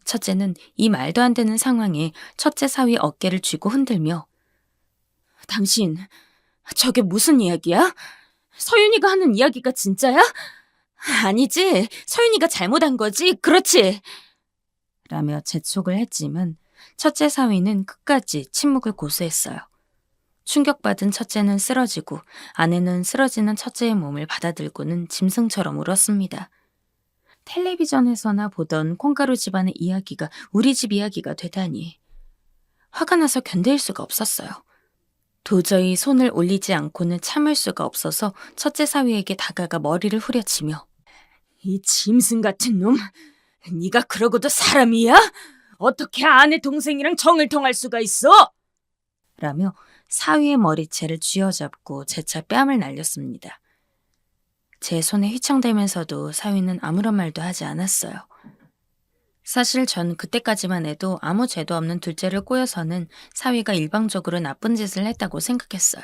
S3: 첫째는 이 말도 안 되는 상황에 첫째 사위 어깨를 쥐고 흔들며 당신, 저게 무슨 이야기야? 서윤이가 하는 이야기가 진짜야? 아니지, 서윤이가 잘못한 거지, 그렇지? 라며 재촉을 했지만 첫째 사위는 끝까지 침묵을 고수했어요. 충격받은 첫째는 쓰러지고 아내는 쓰러지는 첫째의 몸을 받아들고는 짐승처럼 울었습니다. 텔레비전에서나 보던 콩가루 집안의 이야기가 우리 집 이야기가 되다니. 화가 나서 견딜 수가 없었어요. 도저히 손을 올리지 않고는 참을 수가 없어서 첫째 사위에게 다가가 머리를 후려치며 이 짐승 같은 놈, 네가 그러고도 사람이야? 어떻게 아내 동생이랑 정을 통할 수가 있어? 라며 사위의 머리채를 쥐어잡고 재차 뺨을 날렸습니다. 제 손에 휘청대면서도 사위는 아무런 말도 하지 않았어요. 사실 전 그때까지만 해도 아무 죄도 없는 둘째를 꼬여서는 사위가 일방적으로 나쁜 짓을 했다고 생각했어요.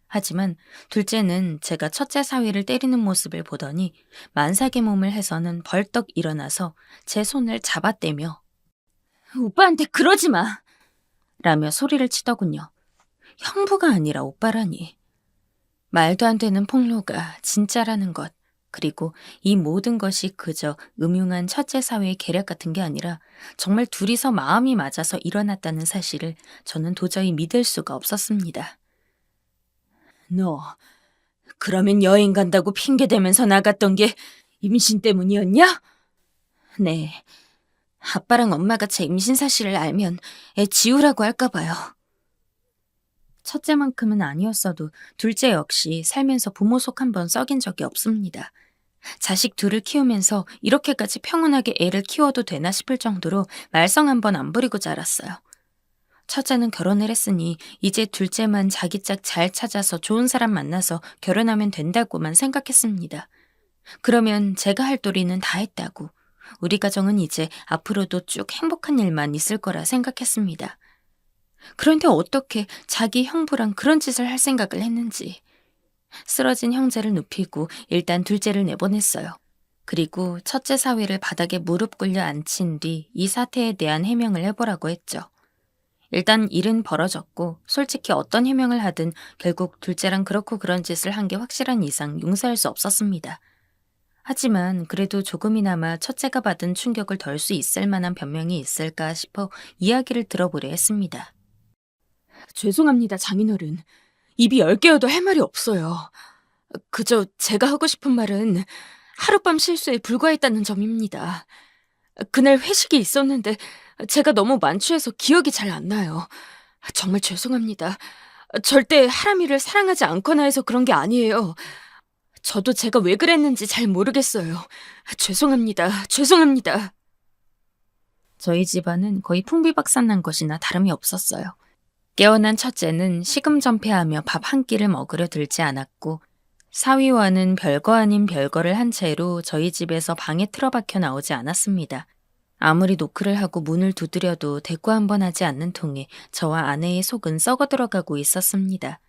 S3: 하지만 둘째는 제가 첫째 사위를 때리는 모습을 보더니 만삭의 몸을 해서는 벌떡 일어나서 제 손을 잡아떼며 오빠한테 그러지 마! 라며 소리를 치더군요. 형부가 아니라 오빠라니. 말도 안 되는 폭로가 진짜라는 것, 그리고 이 모든 것이 그저 음흉한 첫째 사위의 계략 같은 게 아니라 정말 둘이서 마음이 맞아서 일어났다는 사실을 저는 도저히 믿을 수가 없었습니다. 너, 그러면 여행 간다고 핑계대면서 나갔던 게 임신 때문이었냐? 네. 아빠랑 엄마가 제 임신 사실을 알면 애 지우라고 할까 봐요. 첫째만큼은 아니었어도 둘째 역시 살면서 부모 속 한 번 썩인 적이 없습니다. 자식 둘을 키우면서 이렇게까지 평온하게 애를 키워도 되나 싶을 정도로 말썽 한 번 안 부리고 자랐어요. 첫째는 결혼을 했으니 이제 둘째만 자기 짝 잘 찾아서 좋은 사람 만나서 결혼하면 된다고만 생각했습니다. 그러면 제가 할 도리는 다 했다고. 우리 가정은 이제 앞으로도 쭉 행복한 일만 있을 거라 생각했습니다. 그런데 어떻게 자기 형부랑 그런 짓을 할 생각을 했는지. 쓰러진 형제를 눕히고 일단 둘째를 내보냈어요. 그리고 첫째 사위를 바닥에 무릎 꿇려 앉힌 뒤 이 사태에 대한 해명을 해보라고 했죠. 일단 일은 벌어졌고 솔직히 어떤 해명을 하든 결국 둘째랑 그렇고 그런 짓을 한 게 확실한 이상 용서할 수 없었습니다. 하지만 그래도 조금이나마 첫째가 받은 충격을 덜 수 있을 만한 변명이 있을까 싶어 이야기를 들어보려 했습니다. 죄송합니다, 장인어른. 입이 10개여도 할 말이 없어요. 그저 제가 하고 싶은 말은 하룻밤 실수에 불과했다는 점입니다. 그날 회식이 있었는데 제가 너무 만취해서 기억이 잘 안 나요. 정말 죄송합니다. 절대 하람이를 사랑하지 않거나 해서 그런 게 아니에요. 저도 제가 왜 그랬는지 잘 모르겠어요. 죄송합니다. 죄송합니다. 저희 집안은 거의 풍비박산난 것이나 다름이 없었어요. 깨어난 첫째는 시금전폐하며 밥 한 끼를 먹으려 들지 않았고 사위와는 별거 아닌 별거를 한 채로 저희 집에서 방에 틀어박혀 나오지 않았습니다. 아무리 노크를 하고 문을 두드려도 대꾸 한 번 하지 않는 통에 저와 아내의 속은 썩어 들어가고 있었습니다.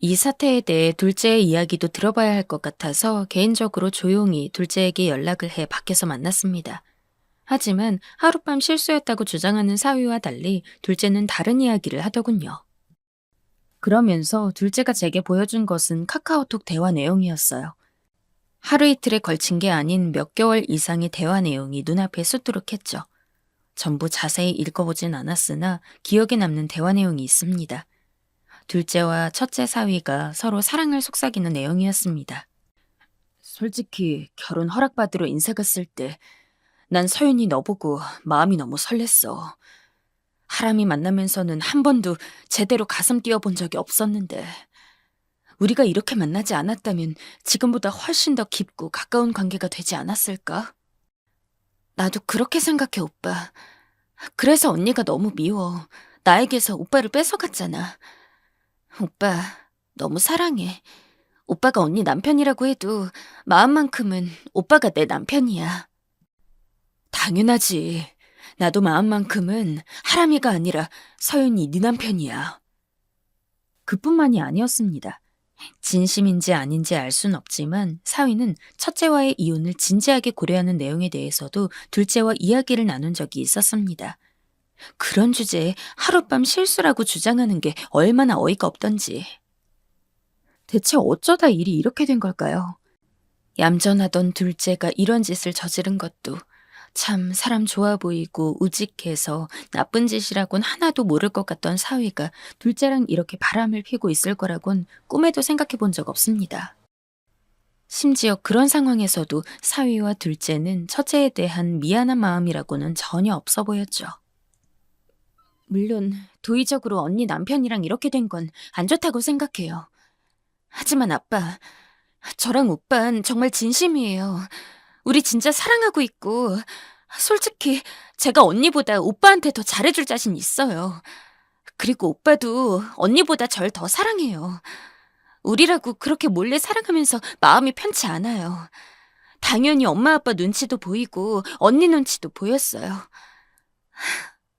S3: 이 사태에 대해 둘째의 이야기도 들어봐야 할 것 같아서 개인적으로 조용히 둘째에게 연락을 해 밖에서 만났습니다. 하지만 하룻밤 실수였다고 주장하는 사위와 달리 둘째는 다른 이야기를 하더군요. 그러면서 둘째가 제게 보여준 것은 카카오톡 대화 내용이었어요. 하루 이틀에 걸친 게 아닌 몇 개월 이상의 대화 내용이 눈앞에 쏟도록 했죠. 전부 자세히 읽어보진 않았으나 기억에 남는 대화 내용이 있습니다. 둘째와 첫째 사위가 서로 사랑을 속삭이는 내용이었습니다. 솔직히 결혼 허락받으러 인사 갔을 때 난 서윤이 너 보고 마음이 너무 설렜어. 하람이 만나면서는 한 번도 제대로 가슴 뛰어본 적이 없었는데 우리가 이렇게 만나지 않았다면 지금보다 훨씬 더 깊고 가까운 관계가 되지 않았을까? 나도 그렇게 생각해, 오빠. 그래서 언니가 너무 미워. 나에게서 오빠를 뺏어갔잖아. 오빠, 너무 사랑해. 오빠가 언니 남편이라고 해도 마음만큼은 오빠가 내 남편이야. 당연하지. 나도 마음만큼은 하람이가 아니라 서윤이 네 남편이야. 그뿐만이 아니었습니다. 진심인지 아닌지 알 순 없지만 사위는 첫째와의 이혼을 진지하게 고려하는 내용에 대해서도 둘째와 이야기를 나눈 적이 있었습니다. 그런 주제에 하룻밤 실수라고 주장하는 게 얼마나 어이가 없던지. 대체 어쩌다 일이 이렇게 된 걸까요? 얌전하던 둘째가 이런 짓을 저지른 것도 참 사람 좋아 보이고 우직해서 나쁜 짓이라곤 하나도 모를 것 같던 사위가 둘째랑 이렇게 바람을 피고 있을 거라곤 꿈에도 생각해 본 적 없습니다. 심지어 그런 상황에서도 사위와 둘째는 첫째에 대한 미안한 마음이라고는 전혀 없어 보였죠. 물론 도의적으로 언니 남편이랑 이렇게 된 건 안 좋다고 생각해요. 하지만 아빠, 저랑 오빠는 정말 진심이에요. 우리 진짜 사랑하고 있고 솔직히 제가 언니보다 오빠한테 더 잘해줄 자신 있어요. 그리고 오빠도 언니보다 절 더 사랑해요. 우리라고 그렇게 몰래 사랑하면서 마음이 편치 않아요. 당연히 엄마 아빠 눈치도 보이고 언니 눈치도 보였어요.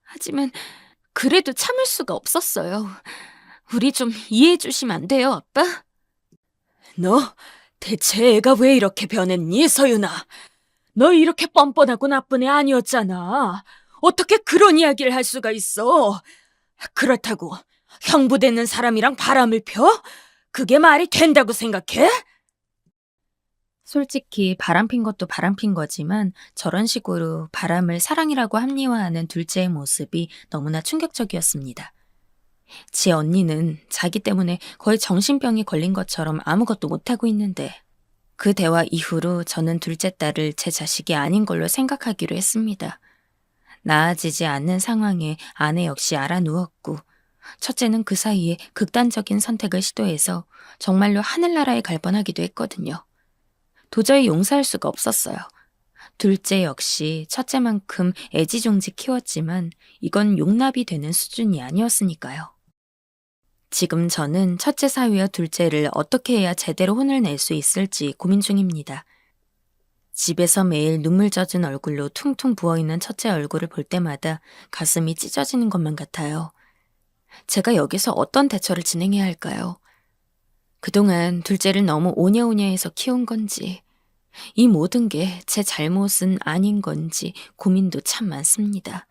S3: 하지만 그래도 참을 수가 없었어요. 우리 좀 이해해 주시면 안 돼요, 아빠? 너 대체 애가 왜 이렇게 변했니, 서윤아? 너 이렇게 뻔뻔하고 나쁜 애 아니었잖아. 어떻게 그런 이야기를 할 수가 있어? 그렇다고 형부되는 사람이랑 바람을 펴? 그게 말이 된다고 생각해? 솔직히 바람핀 것도 바람핀 거지만 저런 식으로 바람을 사랑이라고 합리화하는 둘째의 모습이 너무나 충격적이었습니다. 제 언니는 자기 때문에 거의 정신병이 걸린 것처럼 아무것도 못하고 있는데 그 대화 이후로 저는 둘째 딸을 제 자식이 아닌 걸로 생각하기로 했습니다. 나아지지 않는 상황에 아내 역시 알아누웠고 첫째는 그 사이에 극단적인 선택을 시도해서 정말로 하늘나라에 갈 뻔하기도 했거든요. 도저히 용서할 수가 없었어요. 둘째 역시 첫째만큼 애지중지 키웠지만 이건 용납이 되는 수준이 아니었으니까요. 지금 저는 첫째 사위와 둘째를 어떻게 해야 제대로 혼을 낼 수 있을지 고민 중입니다. 집에서 매일 눈물 젖은 얼굴로 퉁퉁 부어있는 첫째 얼굴을 볼 때마다 가슴이 찢어지는 것만 같아요. 제가 여기서 어떤 대처를 진행해야 할까요? 그동안 둘째를 너무 오냐오냐해서 키운 건지, 이 모든 게 제 잘못은 아닌 건지 고민도 참 많습니다.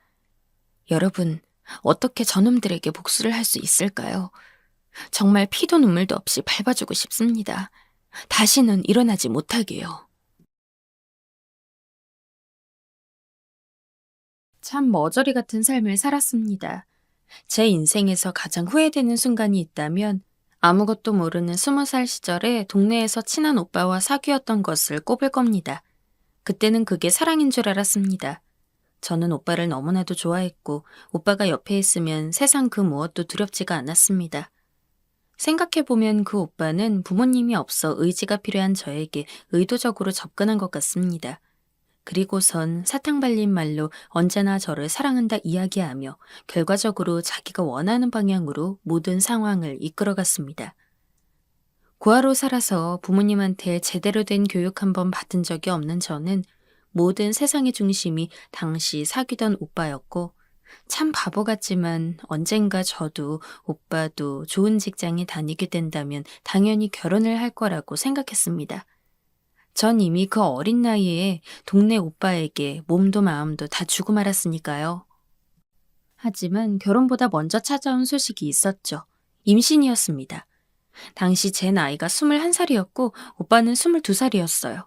S3: 여러분, 어떻게 저놈들에게 복수를 할 수 있을까요? 정말 피도 눈물도 없이 밟아주고 싶습니다. 다시는 일어나지 못하게요. 참 머저리 같은 삶을 살았습니다. 제 인생에서 가장 후회되는 순간이 있다면 아무것도 모르는 20살 시절에 동네에서 친한 오빠와 사귀었던 것을 꼽을 겁니다. 그때는 그게 사랑인 줄 알았습니다. 저는 오빠를 너무나도 좋아했고 오빠가 옆에 있으면 세상 그 무엇도 두렵지가 않았습니다. 생각해보면 그 오빠는 부모님이 없어 의지가 필요한 저에게 의도적으로 접근한 것 같습니다. 그리고선 사탕 발린 말로 언제나 저를 사랑한다 이야기하며 결과적으로 자기가 원하는 방향으로 모든 상황을 이끌어갔습니다. 고아로 살아서 부모님한테 제대로 된 교육 한 번 받은 적이 없는 저는 모든 세상의 중심이 당시 사귀던 오빠였고 참 바보 같지만 언젠가 저도 오빠도 좋은 직장에 다니게 된다면 당연히 결혼을 할 거라고 생각했습니다. 전 이미 그 어린 나이에 동네 오빠에게 몸도 마음도 다 주고 말았으니까요. 하지만 결혼보다 먼저 찾아온 소식이 있었죠. 임신이었습니다. 당시 제 나이가 21살이었고 오빠는 22살이었어요.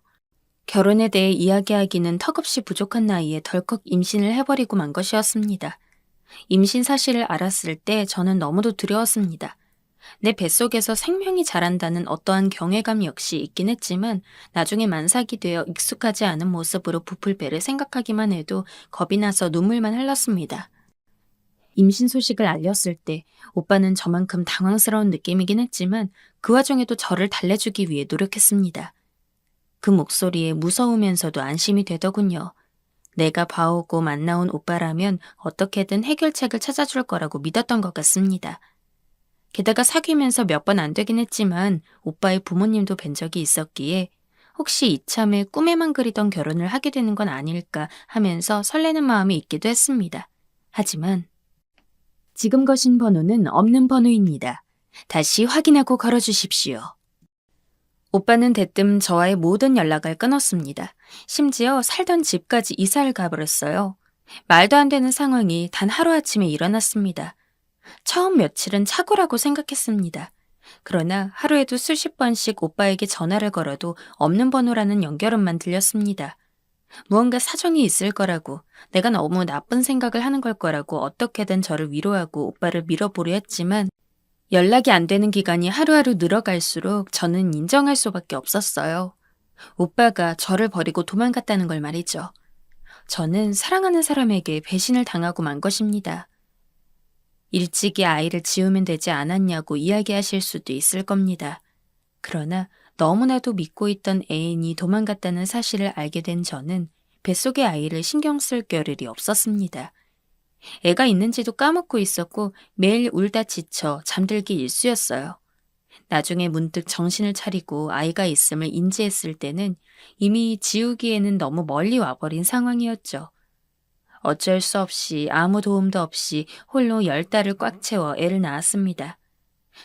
S3: 결혼에 대해 이야기하기는 턱없이 부족한 나이에 덜컥 임신을 해버리고 만 것이었습니다. 임신 사실을 알았을 때 저는 너무도 두려웠습니다. 내 뱃속에서 생명이 자란다는 어떠한 경외감 역시 있긴 했지만 나중에 만삭이 되어 익숙하지 않은 모습으로 부풀 배를 생각하기만 해도 겁이 나서 눈물만 흘렀습니다. 임신 소식을 알렸을 때 오빠는 저만큼 당황스러운 느낌이긴 했지만 그 와중에도 저를 달래주기 위해 노력했습니다. 그 목소리에 무서우면서도 안심이 되더군요. 내가 봐오고 만나온 오빠라면 어떻게든 해결책을 찾아줄 거라고 믿었던 것 같습니다. 게다가 사귀면서 몇 번 안 되긴 했지만 오빠의 부모님도 뵌 적이 있었기에 혹시 이참에 꿈에만 그리던 결혼을 하게 되는 건 아닐까 하면서 설레는 마음이 있기도 했습니다. 하지만 지금 거신 번호는 없는 번호입니다. 다시 확인하고 걸어주십시오. 오빠는 대뜸 저와의 모든 연락을 끊었습니다. 심지어 살던 집까지 이사를 가버렸어요. 말도 안 되는 상황이 단 하루아침에 일어났습니다. 처음 며칠은 착오라고 생각했습니다. 그러나 하루에도 수십 번씩 오빠에게 전화를 걸어도 없는 번호라는 연결음만 들렸습니다. 무언가 사정이 있을 거라고, 내가 너무 나쁜 생각을 하는 걸 거라고 어떻게든 저를 위로하고 오빠를 밀어보려 했지만 연락이 안 되는 기간이 하루하루 늘어갈수록 저는 인정할 수밖에 없었어요. 오빠가 저를 버리고 도망갔다는 걸 말이죠. 저는 사랑하는 사람에게 배신을 당하고 만 것입니다. 일찍이 아이를 지우면 되지 않았냐고 이야기하실 수도 있을 겁니다. 그러나 너무나도 믿고 있던 애인이 도망갔다는 사실을 알게 된 저는 뱃속의 아이를 신경 쓸 겨를이 없었습니다. 애가 있는지도 까먹고 있었고 매일 울다 지쳐 잠들기 일쑤였어요. 나중에 문득 정신을 차리고 아이가 있음을 인지했을 때는 이미 지우기에는 너무 멀리 와버린 상황이었죠. 어쩔 수 없이 아무 도움도 없이 홀로 10달을 꽉 채워 애를 낳았습니다.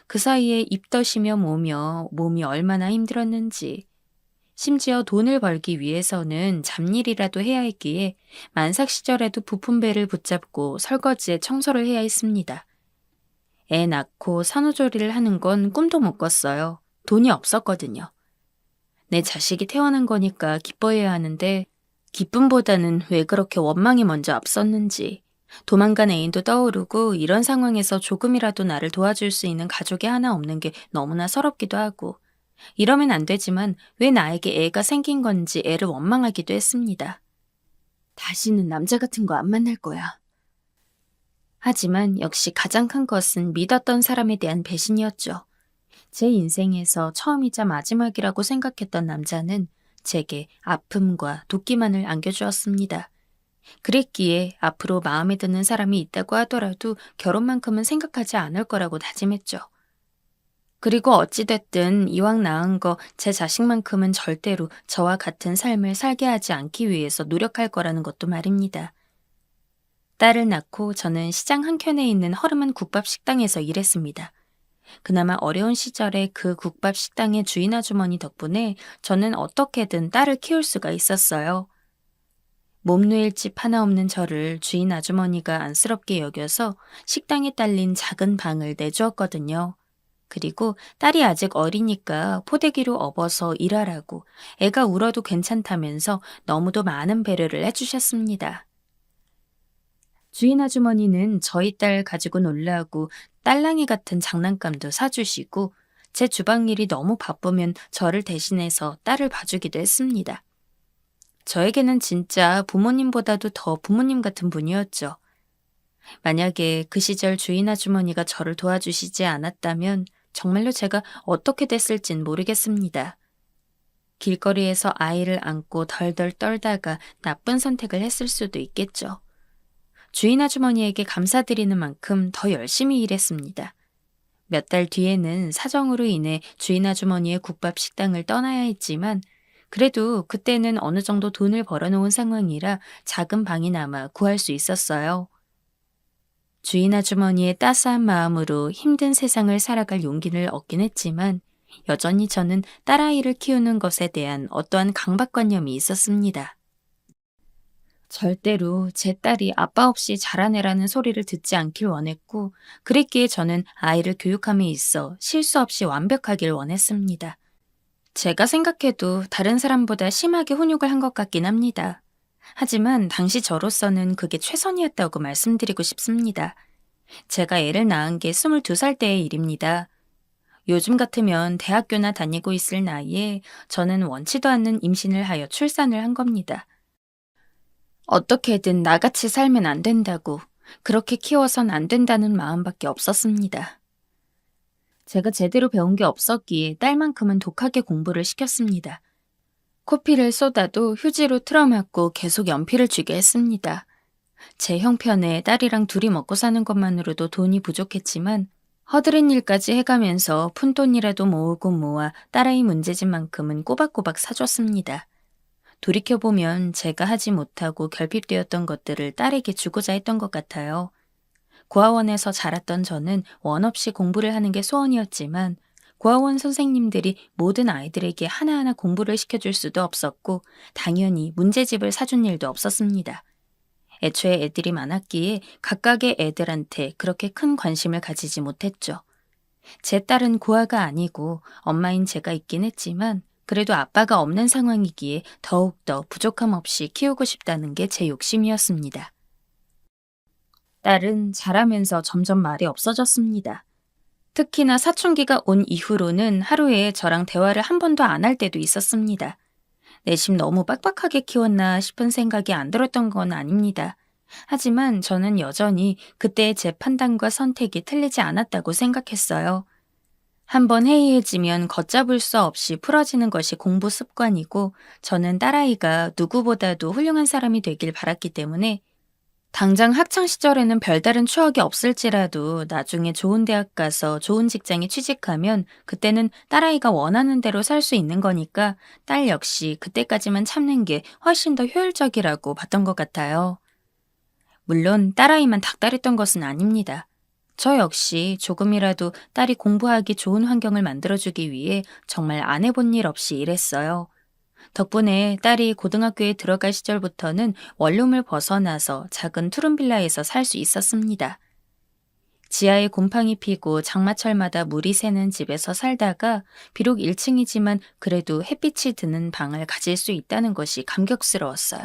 S3: 그 사이에 입덧이며 뭐며 몸이 얼마나 힘들었는지, 심지어 돈을 벌기 위해서는 잡일이라도 해야 했기에 만삭 시절에도 부푼 배를 붙잡고 설거지에 청소를 해야 했습니다. 애 낳고 산후조리를 하는 건 꿈도 못 꿨어요. 돈이 없었거든요. 내 자식이 태어난 거니까 기뻐해야 하는데 기쁨보다는 왜 그렇게 원망이 먼저 앞섰는지, 도망간 애인도 떠오르고 이런 상황에서 조금이라도 나를 도와줄 수 있는 가족이 하나 없는 게 너무나 서럽기도 하고, 이러면 안 되지만 왜 나에게 애가 생긴 건지 애를 원망하기도 했습니다. 다시는 남자 같은 거 안 만날 거야. 하지만 역시 가장 큰 것은 믿었던 사람에 대한 배신이었죠. 제 인생에서 처음이자 마지막이라고 생각했던 남자는 제게 아픔과 도끼만을 안겨주었습니다. 그랬기에 앞으로 마음에 드는 사람이 있다고 하더라도 결혼만큼은 생각하지 않을 거라고 다짐했죠. 그리고 어찌됐든 이왕 낳은 거 제 자식만큼은 절대로 저와 같은 삶을 살게 하지 않기 위해서 노력할 거라는 것도 말입니다. 딸을 낳고 저는 시장 한켠에 있는 허름한 국밥 식당에서 일했습니다. 그나마 어려운 시절에 그 국밥 식당의 주인 아주머니 덕분에 저는 어떻게든 딸을 키울 수가 있었어요. 몸 누일 집 하나 없는 저를 주인 아주머니가 안쓰럽게 여겨서 식당에 딸린 작은 방을 내주었거든요. 그리고 딸이 아직 어리니까 포대기로 업어서 일하라고, 애가 울어도 괜찮다면서 너무도 많은 배려를 해주셨습니다. 주인 아주머니는 저희 딸 가지고 놀라고 딸랑이 같은 장난감도 사주시고 제 주방 일이 너무 바쁘면 저를 대신해서 딸을 봐주기도 했습니다. 저에게는 진짜 부모님보다도 더 부모님 같은 분이었죠. 만약에 그 시절 주인 아주머니가 저를 도와주시지 않았다면 정말로 제가 어떻게 됐을진 모르겠습니다. 길거리에서 아이를 안고 덜덜 떨다가 나쁜 선택을 했을 수도 있겠죠. 주인 아주머니에게 감사드리는 만큼 더 열심히 일했습니다. 몇 달 뒤에는 사정으로 인해 주인 아주머니의 국밥 식당을 떠나야 했지만 그래도 그때는 어느 정도 돈을 벌어놓은 상황이라 작은 방이나마 구할 수 있었어요. 주인 아주머니의 따스한 마음으로 힘든 세상을 살아갈 용기를 얻긴 했지만 여전히 저는 딸아이를 키우는 것에 대한 어떠한 강박관념이 있었습니다. 절대로 제 딸이 아빠 없이 자라내라는 소리를 듣지 않길 원했고, 그랬기에 저는 아이를 교육함에 있어 실수 없이 완벽하길 원했습니다. 제가 생각해도 다른 사람보다 심하게 훈육을 한 것 같긴 합니다. 하지만 당시 저로서는 그게 최선이었다고 말씀드리고 싶습니다. 제가 애를 낳은 게 22살 때의 일입니다. 요즘 같으면 대학교나 다니고 있을 나이에 저는 원치도 않는 임신을 하여 출산을 한 겁니다. 어떻게든 나같이 살면 안 된다고, 그렇게 키워선 안 된다는 마음밖에 없었습니다. 제가 제대로 배운 게 없었기에 딸만큼은 독하게 공부를 시켰습니다. 코피를 쏟아도 휴지로 틀어막고 계속 연필을 쥐게 했습니다. 제 형편에 딸이랑 둘이 먹고 사는 것만으로도 돈이 부족했지만 허드렛 일까지 해가면서 푼돈이라도 모으고 모아 딸아이 문제집만큼은 꼬박꼬박 사줬습니다. 돌이켜보면 제가 하지 못하고 결핍되었던 것들을 딸에게 주고자 했던 것 같아요. 고아원에서 자랐던 저는 원 없이 공부를 하는 게 소원이었지만 고아원 선생님들이 모든 아이들에게 하나하나 공부를 시켜줄 수도 없었고 당연히 문제집을 사준 일도 없었습니다. 애초에 애들이 많았기에 각각의 애들한테 그렇게 큰 관심을 가지지 못했죠. 제 딸은 고아가 아니고 엄마인 제가 있긴 했지만 그래도 아빠가 없는 상황이기에 더욱더 부족함 없이 키우고 싶다는 게 제 욕심이었습니다. 딸은 자라면서 점점 말이 없어졌습니다. 특히나 사춘기가 온 이후로는 하루에 저랑 대화를 한 번도 안 할 때도 있었습니다. 내심 너무 빡빡하게 키웠나 싶은 생각이 안 들었던 건 아닙니다. 하지만 저는 여전히 그때의 제 판단과 선택이 틀리지 않았다고 생각했어요. 한번 해이해지면 걷잡을 수 없이 풀어지는 것이 공부 습관이고 저는 딸아이가 누구보다도 훌륭한 사람이 되길 바랐기 때문에 당장 학창 시절에는 별다른 추억이 없을지라도 나중에 좋은 대학 가서 좋은 직장에 취직하면 그때는 딸아이가 원하는 대로 살 수 있는 거니까 딸 역시 그때까지만 참는 게 훨씬 더 효율적이라고 봤던 것 같아요. 물론 딸아이만 닥달했던 것은 아닙니다. 저 역시 조금이라도 딸이 공부하기 좋은 환경을 만들어주기 위해 정말 안 해본 일 없이 일했어요. 덕분에 딸이 고등학교에 들어갈 시절부터는 원룸을 벗어나서 작은 투룸빌라에서 살 수 있었습니다. 지하에 곰팡이 피고 장마철마다 물이 새는 집에서 살다가 비록 1층이지만 그래도 햇빛이 드는 방을 가질 수 있다는 것이 감격스러웠어요.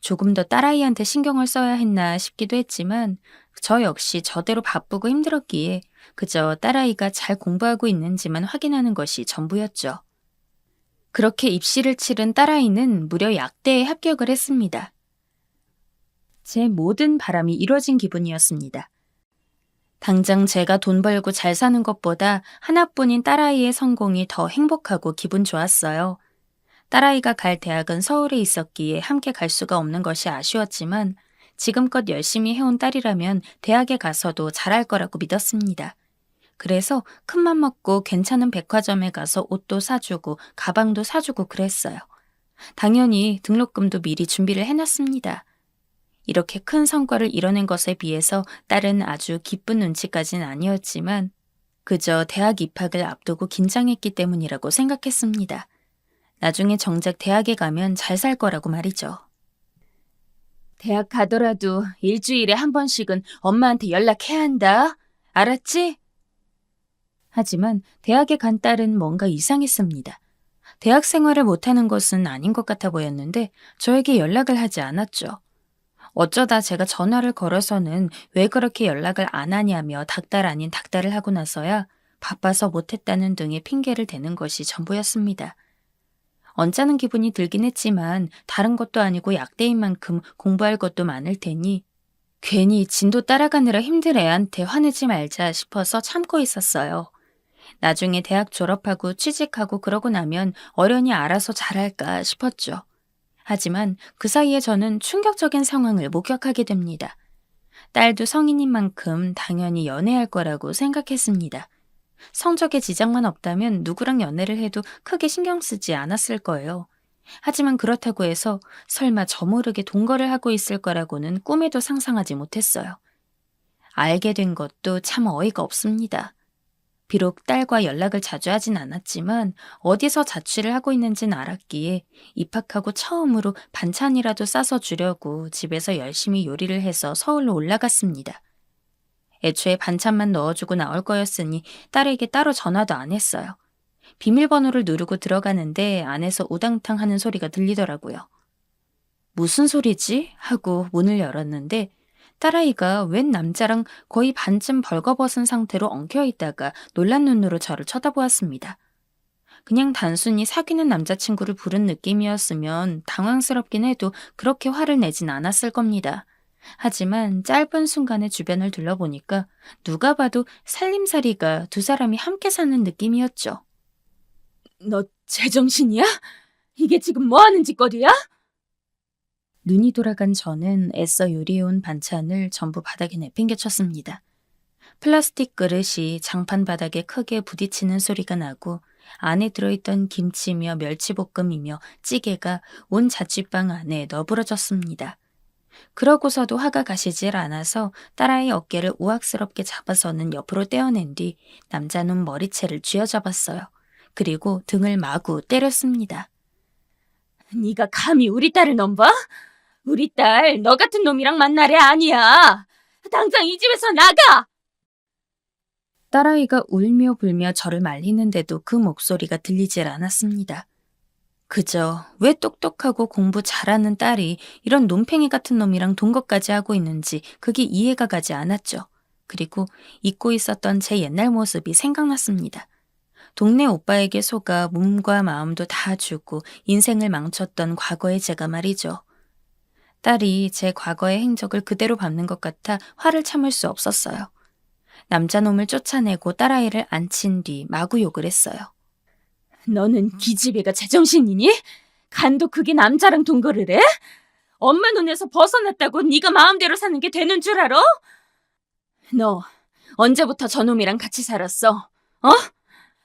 S3: 조금 더 딸아이한테 신경을 써야 했나 싶기도 했지만 저 역시 저대로 바쁘고 힘들었기에 그저 딸아이가 잘 공부하고 있는지만 확인하는 것이 전부였죠. 그렇게 입시를 치른 딸아이는 무려 약대에 합격을 했습니다. 제 모든 바람이 이루어진 기분이었습니다. 당장 제가 돈 벌고 잘 사는 것보다 하나뿐인 딸아이의 성공이 더 행복하고 기분 좋았어요. 딸아이가 갈 대학은 서울에 있었기에 함께 갈 수가 없는 것이 아쉬웠지만 지금껏 열심히 해온 딸이라면 대학에 가서도 잘할 거라고 믿었습니다. 그래서 큰맘 먹고 괜찮은 백화점에 가서 옷도 사주고 가방도 사주고 그랬어요. 당연히 등록금도 미리 준비를 해놨습니다. 이렇게 큰 성과를 이뤄낸 것에 비해서 딸은 아주 기쁜 눈치까지는 아니었지만 그저 대학 입학을 앞두고 긴장했기 때문이라고 생각했습니다. 나중에 정작 대학에 가면 잘 살 거라고 말이죠. 대학 가더라도 일주일에 한 번씩은 엄마한테 연락해야 한다. 알았지? 하지만 대학에 간 딸은 뭔가 이상했습니다. 대학 생활을 못하는 것은 아닌 것 같아 보였는데 저에게 연락을 하지 않았죠. 어쩌다 제가 전화를 걸어서는 왜 그렇게 연락을 안 하냐며 닥달 아닌 닥달을 하고 나서야 바빠서 못했다는 등의 핑계를 대는 것이 전부였습니다. 언짢은 기분이 들긴 했지만 다른 것도 아니고 약대인 만큼 공부할 것도 많을 테니 괜히 진도 따라가느라 힘들 애한테 화내지 말자 싶어서 참고 있었어요. 나중에 대학 졸업하고 취직하고 그러고 나면 어련히 알아서 잘할까 싶었죠. 하지만 그 사이에 저는 충격적인 상황을 목격하게 됩니다. 딸도 성인인 만큼 당연히 연애할 거라고 생각했습니다. 성적에 지장만 없다면 누구랑 연애를 해도 크게 신경 쓰지 않았을 거예요. 하지만 그렇다고 해서 설마 저 모르게 동거를 하고 있을 거라고는 꿈에도 상상하지 못했어요. 알게 된 것도 참 어이가 없습니다. 비록 딸과 연락을 자주 하진 않았지만 어디서 자취를 하고 있는지는 알았기에 입학하고 처음으로 반찬이라도 싸서 주려고 집에서 열심히 요리를 해서 서울로 올라갔습니다. 애초에 반찬만 넣어주고 나올 거였으니 딸에게 따로 전화도 안 했어요. 비밀번호를 누르고 들어가는데 안에서 우당탕 하는 소리가 들리더라고요. 무슨 소리지? 하고 문을 열었는데 딸아이가 웬 남자랑 거의 반쯤 벌거벗은 상태로 엉켜 있다가 놀란 눈으로 저를 쳐다보았습니다. 그냥 단순히 사귀는 남자친구를 부른 느낌이었으면 당황스럽긴 해도 그렇게 화를 내진 않았을 겁니다. 하지만 짧은 순간에 주변을 둘러보니까 누가 봐도 살림살이가 두 사람이 함께 사는 느낌이었죠. 너 제정신이야? 이게 지금 뭐 하는 짓거리야? 눈이 돌아간 저는 애써 요리해온 반찬을 전부 바닥에 내팽개쳤습니다. 플라스틱 그릇이 장판 바닥에 크게 부딪히는 소리가 나고 안에 들어있던 김치며 멸치볶음이며 찌개가 온 자취방 안에 너부러졌습니다. 그러고서도 화가 가시질 않아서 딸아이 어깨를 우악스럽게 잡아서는 옆으로 떼어낸 뒤 남자는 머리채를 쥐어잡았어요. 그리고 등을 마구 때렸습니다. 네가 감히 우리 딸을 넘봐? 우리 딸 너 같은 놈이랑 만날애 아니야. 당장 이 집에서 나가! 딸아이가 울며 불며 저를 말리는데도 그 목소리가 들리질 않았습니다. 그저 왜 똑똑하고 공부 잘하는 딸이 이런 논팽이 같은 놈이랑 동거까지 하고 있는지 그게 이해가 가지 않았죠. 그리고 잊고 있었던 제 옛날 모습이 생각났습니다. 동네 오빠에게 속아 몸과 마음도 다 주고 인생을 망쳤던 과거의 제가 말이죠. 딸이 제 과거의 행적을 그대로 밟는 것 같아 화를 참을 수 없었어요. 남자놈을 쫓아내고 딸아이를 안친 뒤 마구 욕을 했어요. 너는 기집애가 제정신이니? 간도 그게 남자랑 동거를 해? 엄마 눈에서 벗어났다고 네가 마음대로 사는 게 되는 줄 알아? 너 언제부터 저놈이랑 같이 살았어? 어?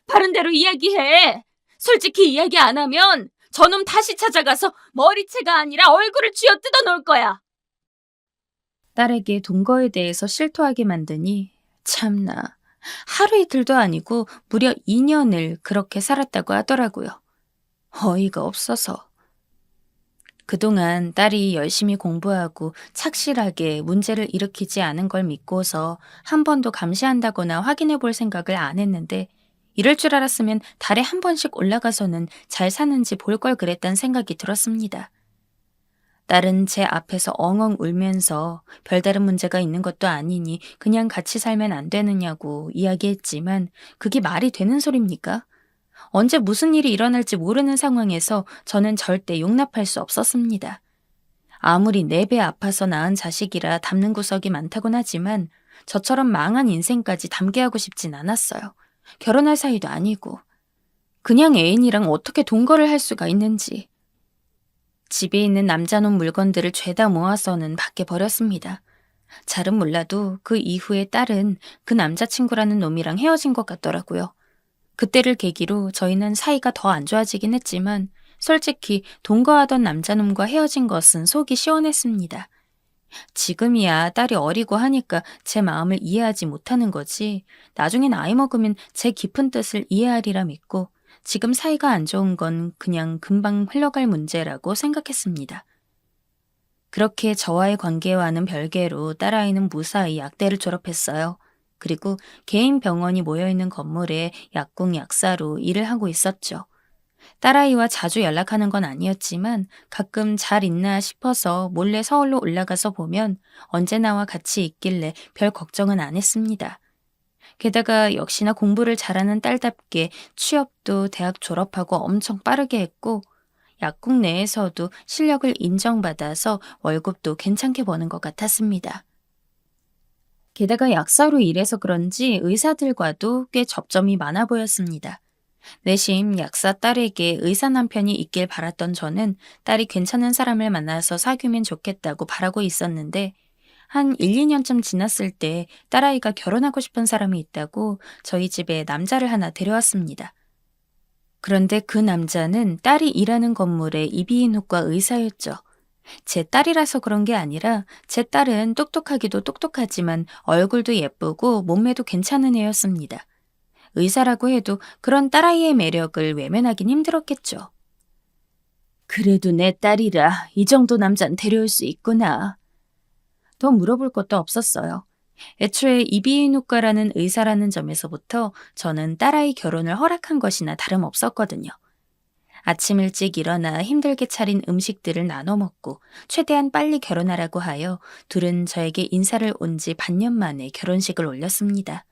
S3: 바른 대로 이야기해. 솔직히 이야기 안 하면 저놈 다시 찾아가서 머리채가 아니라 얼굴을 쥐어 뜯어 놓을 거야. 딸에게 동거에 대해서 실토하게 만드니 참나 하루 이틀도 아니고 무려 2년을 그렇게 살았다고 하더라고요. 어이가 없어서. 그동안 딸이 열심히 공부하고 착실하게 문제를 일으키지 않은 걸 믿고서 한 번도 감시한다거나 확인해 볼 생각을 안 했는데 이럴 줄 알았으면 달에 한 번씩 올라가서는 잘 사는지 볼 걸 그랬단 생각이 들었습니다. 딸은 제 앞에서 엉엉 울면서 별다른 문제가 있는 것도 아니니 그냥 같이 살면 안 되느냐고 이야기했지만 그게 말이 되는 소립니까? 언제 무슨 일이 일어날지 모르는 상황에서 저는 절대 용납할 수 없었습니다. 아무리 4배 아파서 낳은 자식이라 담는 구석이 많다곤 하지만 저처럼 망한 인생까지 담게 하고 싶진 않았어요. 결혼할 사이도 아니고. 그냥 애인이랑 어떻게 동거를 할 수가 있는지. 집에 있는 남자놈 물건들을 죄다 모아서는 밖에 버렸습니다. 잘은 몰라도 그 이후에 딸은 그 남자친구라는 놈이랑 헤어진 것 같더라고요. 그때를 계기로 저희는 사이가 더 안 좋아지긴 했지만 솔직히 동거하던 남자놈과 헤어진 것은 속이 시원했습니다. 지금이야 딸이 어리고 하니까 제 마음을 이해하지 못하는 거지 나중에 나이 먹으면 제 깊은 뜻을 이해하리라 믿고 지금 사이가 안 좋은 건 그냥 금방 흘러갈 문제라고 생각했습니다. 그렇게 저와의 관계와는 별개로 딸아이는 무사히 약대를 졸업했어요. 그리고 개인 병원이 모여있는 건물에 약국 약사로 일을 하고 있었죠. 딸아이와 자주 연락하는 건 아니었지만 가끔 잘 있나 싶어서 몰래 서울로 올라가서 보면 언제나와 같이 있길래 별 걱정은 안 했습니다. 게다가 역시나 공부를 잘하는 딸답게 취업도 대학 졸업하고 엄청 빠르게 했고 약국 내에서도 실력을 인정받아서 월급도 괜찮게 버는 것 같았습니다. 게다가 약사로 일해서 그런지 의사들과도 꽤 접점이 많아 보였습니다. 내심 약사 딸에게 의사 남편이 있길 바랐던 저는 딸이 괜찮은 사람을 만나서 사귀면 좋겠다고 바라고 있었는데 한 1, 2년쯤 지났을 때 딸아이가 결혼하고 싶은 사람이 있다고 저희 집에 남자를 하나 데려왔습니다. 그런데 그 남자는 딸이 일하는 건물의 이비인후과 의사였죠. 제 딸이라서 그런 게 아니라 제 딸은 똑똑하기도 똑똑하지만 얼굴도 예쁘고 몸매도 괜찮은 애였습니다. 의사라고 해도 그런 딸아이의 매력을 외면하긴 힘들었겠죠. 그래도 내 딸이라 이 정도 남자는 데려올 수 있구나. 더 물어볼 것도 없었어요. 애초에 이비인후과라는 의사라는 점에서부터 저는 딸아이 결혼을 허락한 것이나 다름없었거든요. 아침 일찍 일어나 힘들게 차린 음식들을 나눠 먹고 최대한 빨리 결혼하라고 하여 둘은 저에게 인사를 온 지 반년 만에 결혼식을 올렸습니다.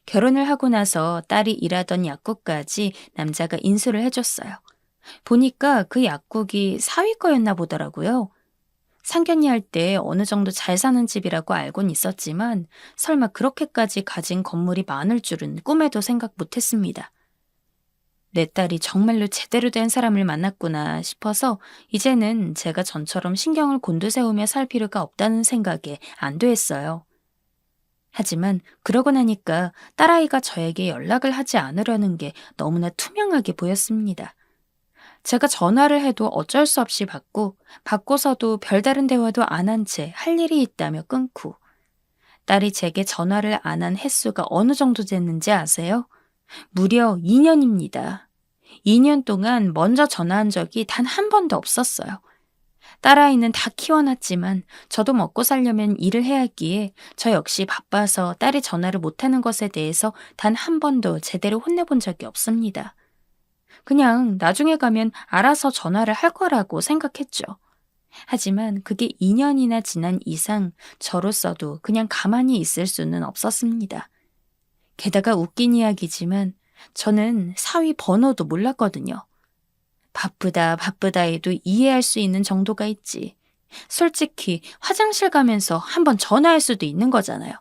S3: 결혼을 하고 나서 딸이 일하던 약국까지 남자가 인수를 해줬어요. 보니까 그 약국이 사위 거였나 보더라고요. 상견례 할 때 어느 정도 잘 사는 집이라고 알곤 있었지만 설마 그렇게까지 가진 건물이 많을 줄은 꿈에도 생각 못했습니다. 내 딸이 정말로 제대로 된 사람을 만났구나 싶어서 이제는 제가 전처럼 신경을 곤두세우며 살 필요가 없다는 생각에 안도했어요. 하지만 그러고 나니까 딸아이가 저에게 연락을 하지 않으려는 게 너무나 투명하게 보였습니다. 제가 전화를 해도 어쩔 수 없이 받고서도 별다른 대화도 안 한 채 할 일이 있다며 끊고, 딸이 제게 전화를 안 한 횟수가 어느 정도 됐는지 아세요? 무려 2년입니다. 2년 동안 먼저 전화한 적이 단 한 번도 없었어요. 딸아이는 다 키워놨지만 저도 먹고 살려면 일을 해야 했기에 저 역시 바빠서 딸이 전화를 못하는 것에 대해서 단 한 번도 제대로 혼내본 적이 없습니다. 그냥 나중에 가면 알아서 전화를 할 거라고 생각했죠. 하지만 그게 2년이나 지난 이상 저로서도 그냥 가만히 있을 수는 없었습니다. 게다가 웃긴 이야기지만 저는 사위 번호도 몰랐거든요. 바쁘다 해도 이해할 수 있는 정도가 있지. 솔직히 화장실 가면서 한번 전화할 수도 있는 거잖아요.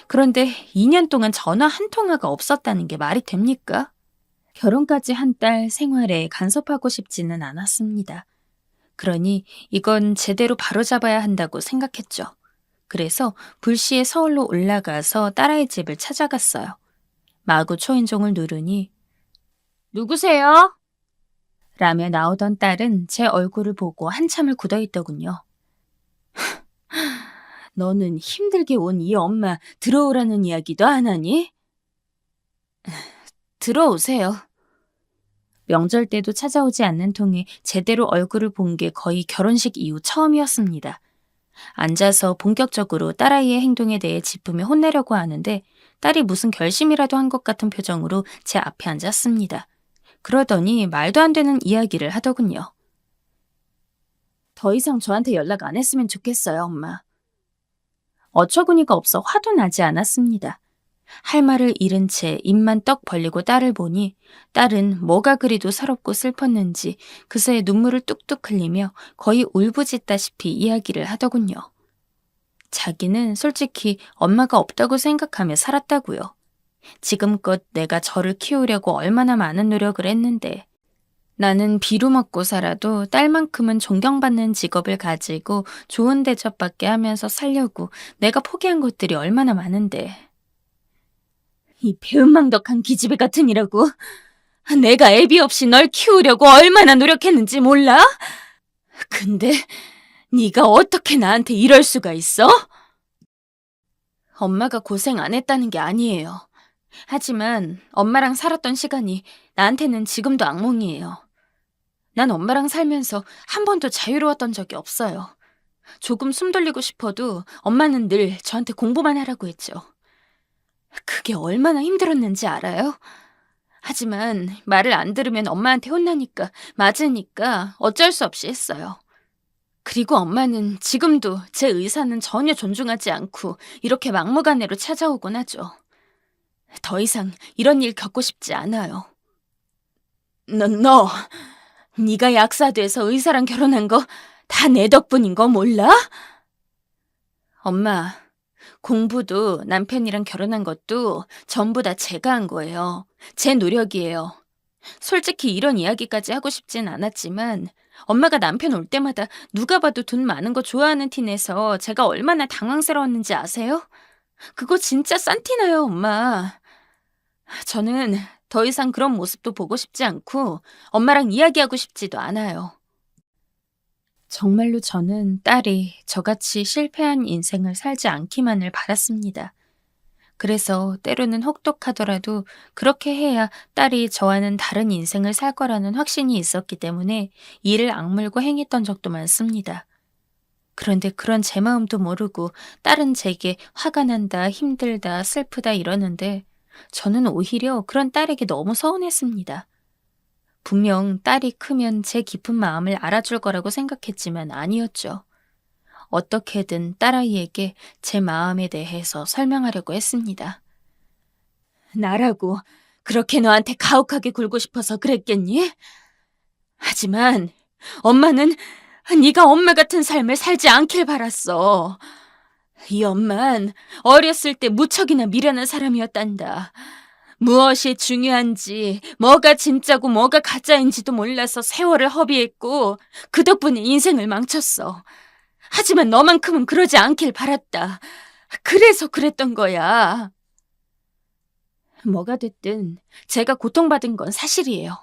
S3: 그런데 2년 동안 전화 한 통화가 없었다는 게 말이 됩니까? 결혼까지 한 딸 생활에 간섭하고 싶지는 않았습니다. 그러니 이건 제대로 바로잡아야 한다고 생각했죠. 그래서 불시에 서울로 올라가서 딸아이 집을 찾아갔어요. 마구 초인종을 누르니 누구세요? 라며 나오던 딸은 제 얼굴을 보고 한참을 굳어있더군요. 너는 힘들게 온 이 엄마 들어오라는 이야기도 안 하니? 들어오세요. 명절 때도 찾아오지 않는 통에 제대로 얼굴을 본 게 거의 결혼식 이후 처음이었습니다. 앉아서 본격적으로 딸아이의 행동에 대해 짚으며 혼내려고 하는데 딸이 무슨 결심이라도 한 것 같은 표정으로 제 앞에 앉았습니다. 그러더니 말도 안 되는 이야기를 하더군요. 더 이상 저한테 연락 안 했으면 좋겠어요, 엄마. 어처구니가 없어 화도 나지 않았습니다. 할 말을 잃은 채 입만 떡 벌리고 딸을 보니 딸은 뭐가 그리도 서럽고 슬펐는지 그새 눈물을 뚝뚝 흘리며 거의 울부짖다시피 이야기를 하더군요. 자기는 솔직히 엄마가 없다고 생각하며 살았다고요. 지금껏 내가 저를 키우려고 얼마나 많은 노력을 했는데 나는 비루 먹고 살아도 딸만큼은 존경받는 직업을 가지고 좋은 대접받게 하면서 살려고 내가 포기한 것들이 얼마나 많은데 이 배은망덕한 기집애 같으니라고 내가 애비 없이 널 키우려고 얼마나 노력했는지 몰라? 근데 네가 어떻게 나한테 이럴 수가 있어? 엄마가 고생 안 했다는 게 아니에요. 하지만 엄마랑 살았던 시간이 나한테는 지금도 악몽이에요. 난 엄마랑 살면서 한 번도 자유로웠던 적이 없어요. 조금 숨 돌리고 싶어도 엄마는 늘 저한테 공부만 하라고 했죠. 그게 얼마나 힘들었는지 알아요? 하지만 말을 안 들으면 엄마한테 혼나니까 맞으니까 어쩔 수 없이 했어요. 그리고 엄마는 지금도 제 의사는 전혀 존중하지 않고 이렇게 막무가내로 찾아오곤 하죠. 더 이상 이런 일 겪고 싶지 않아요. 네가 약사 돼서 의사랑 결혼한 거 다 내 덕분인 거 몰라? 엄마, 공부도 남편이랑 결혼한 것도 전부 다 제가 한 거예요. 제 노력이에요. 솔직히 이런 이야기까지 하고 싶진 않았지만 엄마가 남편 올 때마다 누가 봐도 돈 많은 거 좋아하는 티 내서 제가 얼마나 당황스러웠는지 아세요? 그거 진짜 싼 티나요, 엄마. 저는 더 이상 그런 모습도 보고 싶지 않고 엄마랑 이야기하고 싶지도 않아요. 정말로 저는 딸이 저같이 실패한 인생을 살지 않기만을 바랐습니다. 그래서 때로는 혹독하더라도 그렇게 해야 딸이 저와는 다른 인생을 살 거라는 확신이 있었기 때문에 이를 악물고 행했던 적도 많습니다. 그런데 그런 제 마음도 모르고 딸은 제게 화가 난다, 힘들다, 슬프다 이러는데 저는 오히려 그런 딸에게 너무 서운했습니다. 분명 딸이 크면 제 깊은 마음을 알아줄 거라고 생각했지만 아니었죠. 어떻게든 딸아이에게 제 마음에 대해서 설명하려고 했습니다. 나라고 그렇게 너한테 가혹하게 굴고 싶어서 그랬겠니? 하지만 엄마는 네가 엄마 같은 삶을 살지 않길 바랐어. 이 엄만 어렸을 때 무척이나 미련한 사람이었단다. 무엇이 중요한지, 뭐가 진짜고 뭐가 가짜인지도 몰라서 세월을 허비했고 그 덕분에 인생을 망쳤어. 하지만 너만큼은 그러지 않길 바랐다. 그래서 그랬던 거야. 뭐가 됐든 제가 고통받은 건 사실이에요.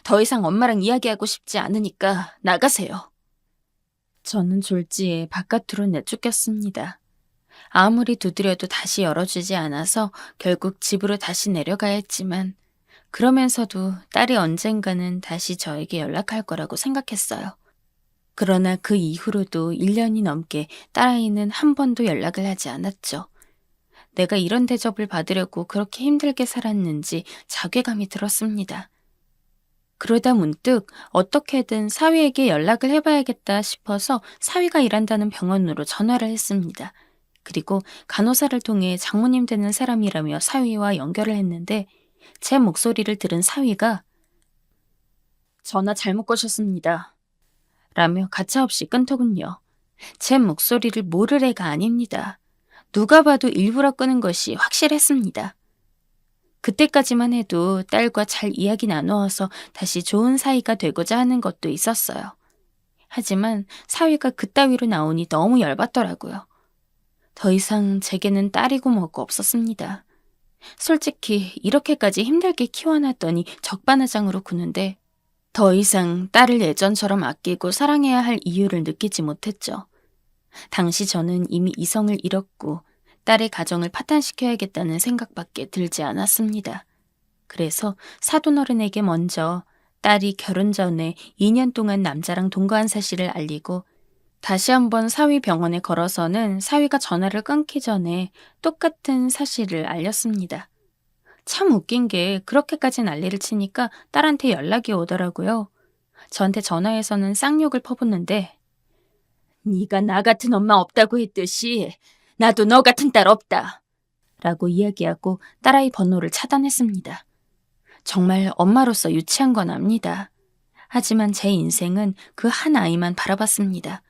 S3: 더 이상 엄마랑 이야기하고 싶지 않으니까 나가세요. 저는 졸지에 바깥으로 내쫓겼습니다. 아무리 두드려도 다시 열어주지 않아서 결국 집으로 다시 내려가야 했지만 그러면서도 딸이 언젠가는 다시 저에게 연락할 거라고 생각했어요. 그러나 그 이후로도 1년이 넘게 딸아이는 한 번도 연락을 하지 않았죠. 내가 이런 대접을 받으려고 그렇게 힘들게 살았는지 자괴감이 들었습니다. 그러다 문득 어떻게든 사위에게 연락을 해봐야겠다 싶어서 사위가 일한다는 병원으로 전화를 했습니다. 그리고 간호사를 통해 장모님 되는 사람이라며 사위와 연결을 했는데 제 목소리를 들은 사위가 전화 잘못 거셨습니다. 라며 가차없이 끊더군요. 제 목소리를 모를 애가 아닙니다. 누가 봐도 일부러 끄는 것이 확실했습니다. 그때까지만 해도 딸과 잘 이야기 나누어서 다시 좋은 사이가 되고자 하는 것도 있었어요. 하지만 사위가 그따위로 나오니 너무 열받더라고요. 더 이상 제게는 딸이고 뭐고 없었습니다. 솔직히 이렇게까지 힘들게 키워놨더니 적반하장으로 구는데 더 이상 딸을 예전처럼 아끼고 사랑해야 할 이유를 느끼지 못했죠. 당시 저는 이미 이성을 잃었고 딸의 가정을 파탄시켜야겠다는 생각밖에 들지 않았습니다. 그래서 사돈어른에게 먼저 딸이 결혼 전에 2년 동안 남자랑 동거한 사실을 알리고 다시 한번 사위 병원에 걸어서는 사위가 전화를 끊기 전에 똑같은 사실을 알렸습니다. 참 웃긴 게 그렇게까지 난리를 치니까 딸한테 연락이 오더라고요. 저한테 전화해서는 쌍욕을 퍼붓는데 네가 나 같은 엄마 없다고 했듯이 나도 너 같은 딸 없다. 라고 이야기하고 딸아이 번호를 차단했습니다. 정말 엄마로서 유치한 건 압니다. 하지만 제 인생은 그 한 아이만 바라봤습니다.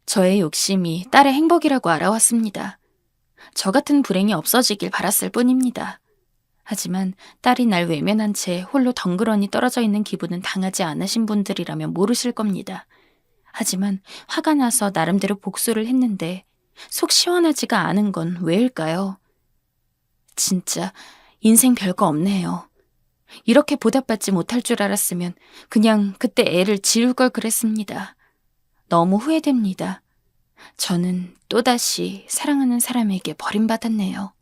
S3: 저의 욕심이 딸의 행복이라고 알아왔습니다. 저 같은 불행이 없어지길 바랐을 뿐입니다. 하지만 딸이 날 외면한 채 홀로 덩그러니 떨어져 있는 기분은 당하지 않으신 분들이라면 모르실 겁니다. 하지만 화가 나서 나름대로 복수를 했는데 속 시원하지가 않은 건 왜일까요? 진짜 인생 별거 없네요. 이렇게 보답받지 못할 줄 알았으면 그냥 그때 애를 지울 걸 그랬습니다. 너무 후회됩니다. 저는 또다시 사랑하는 사람에게 버림받았네요.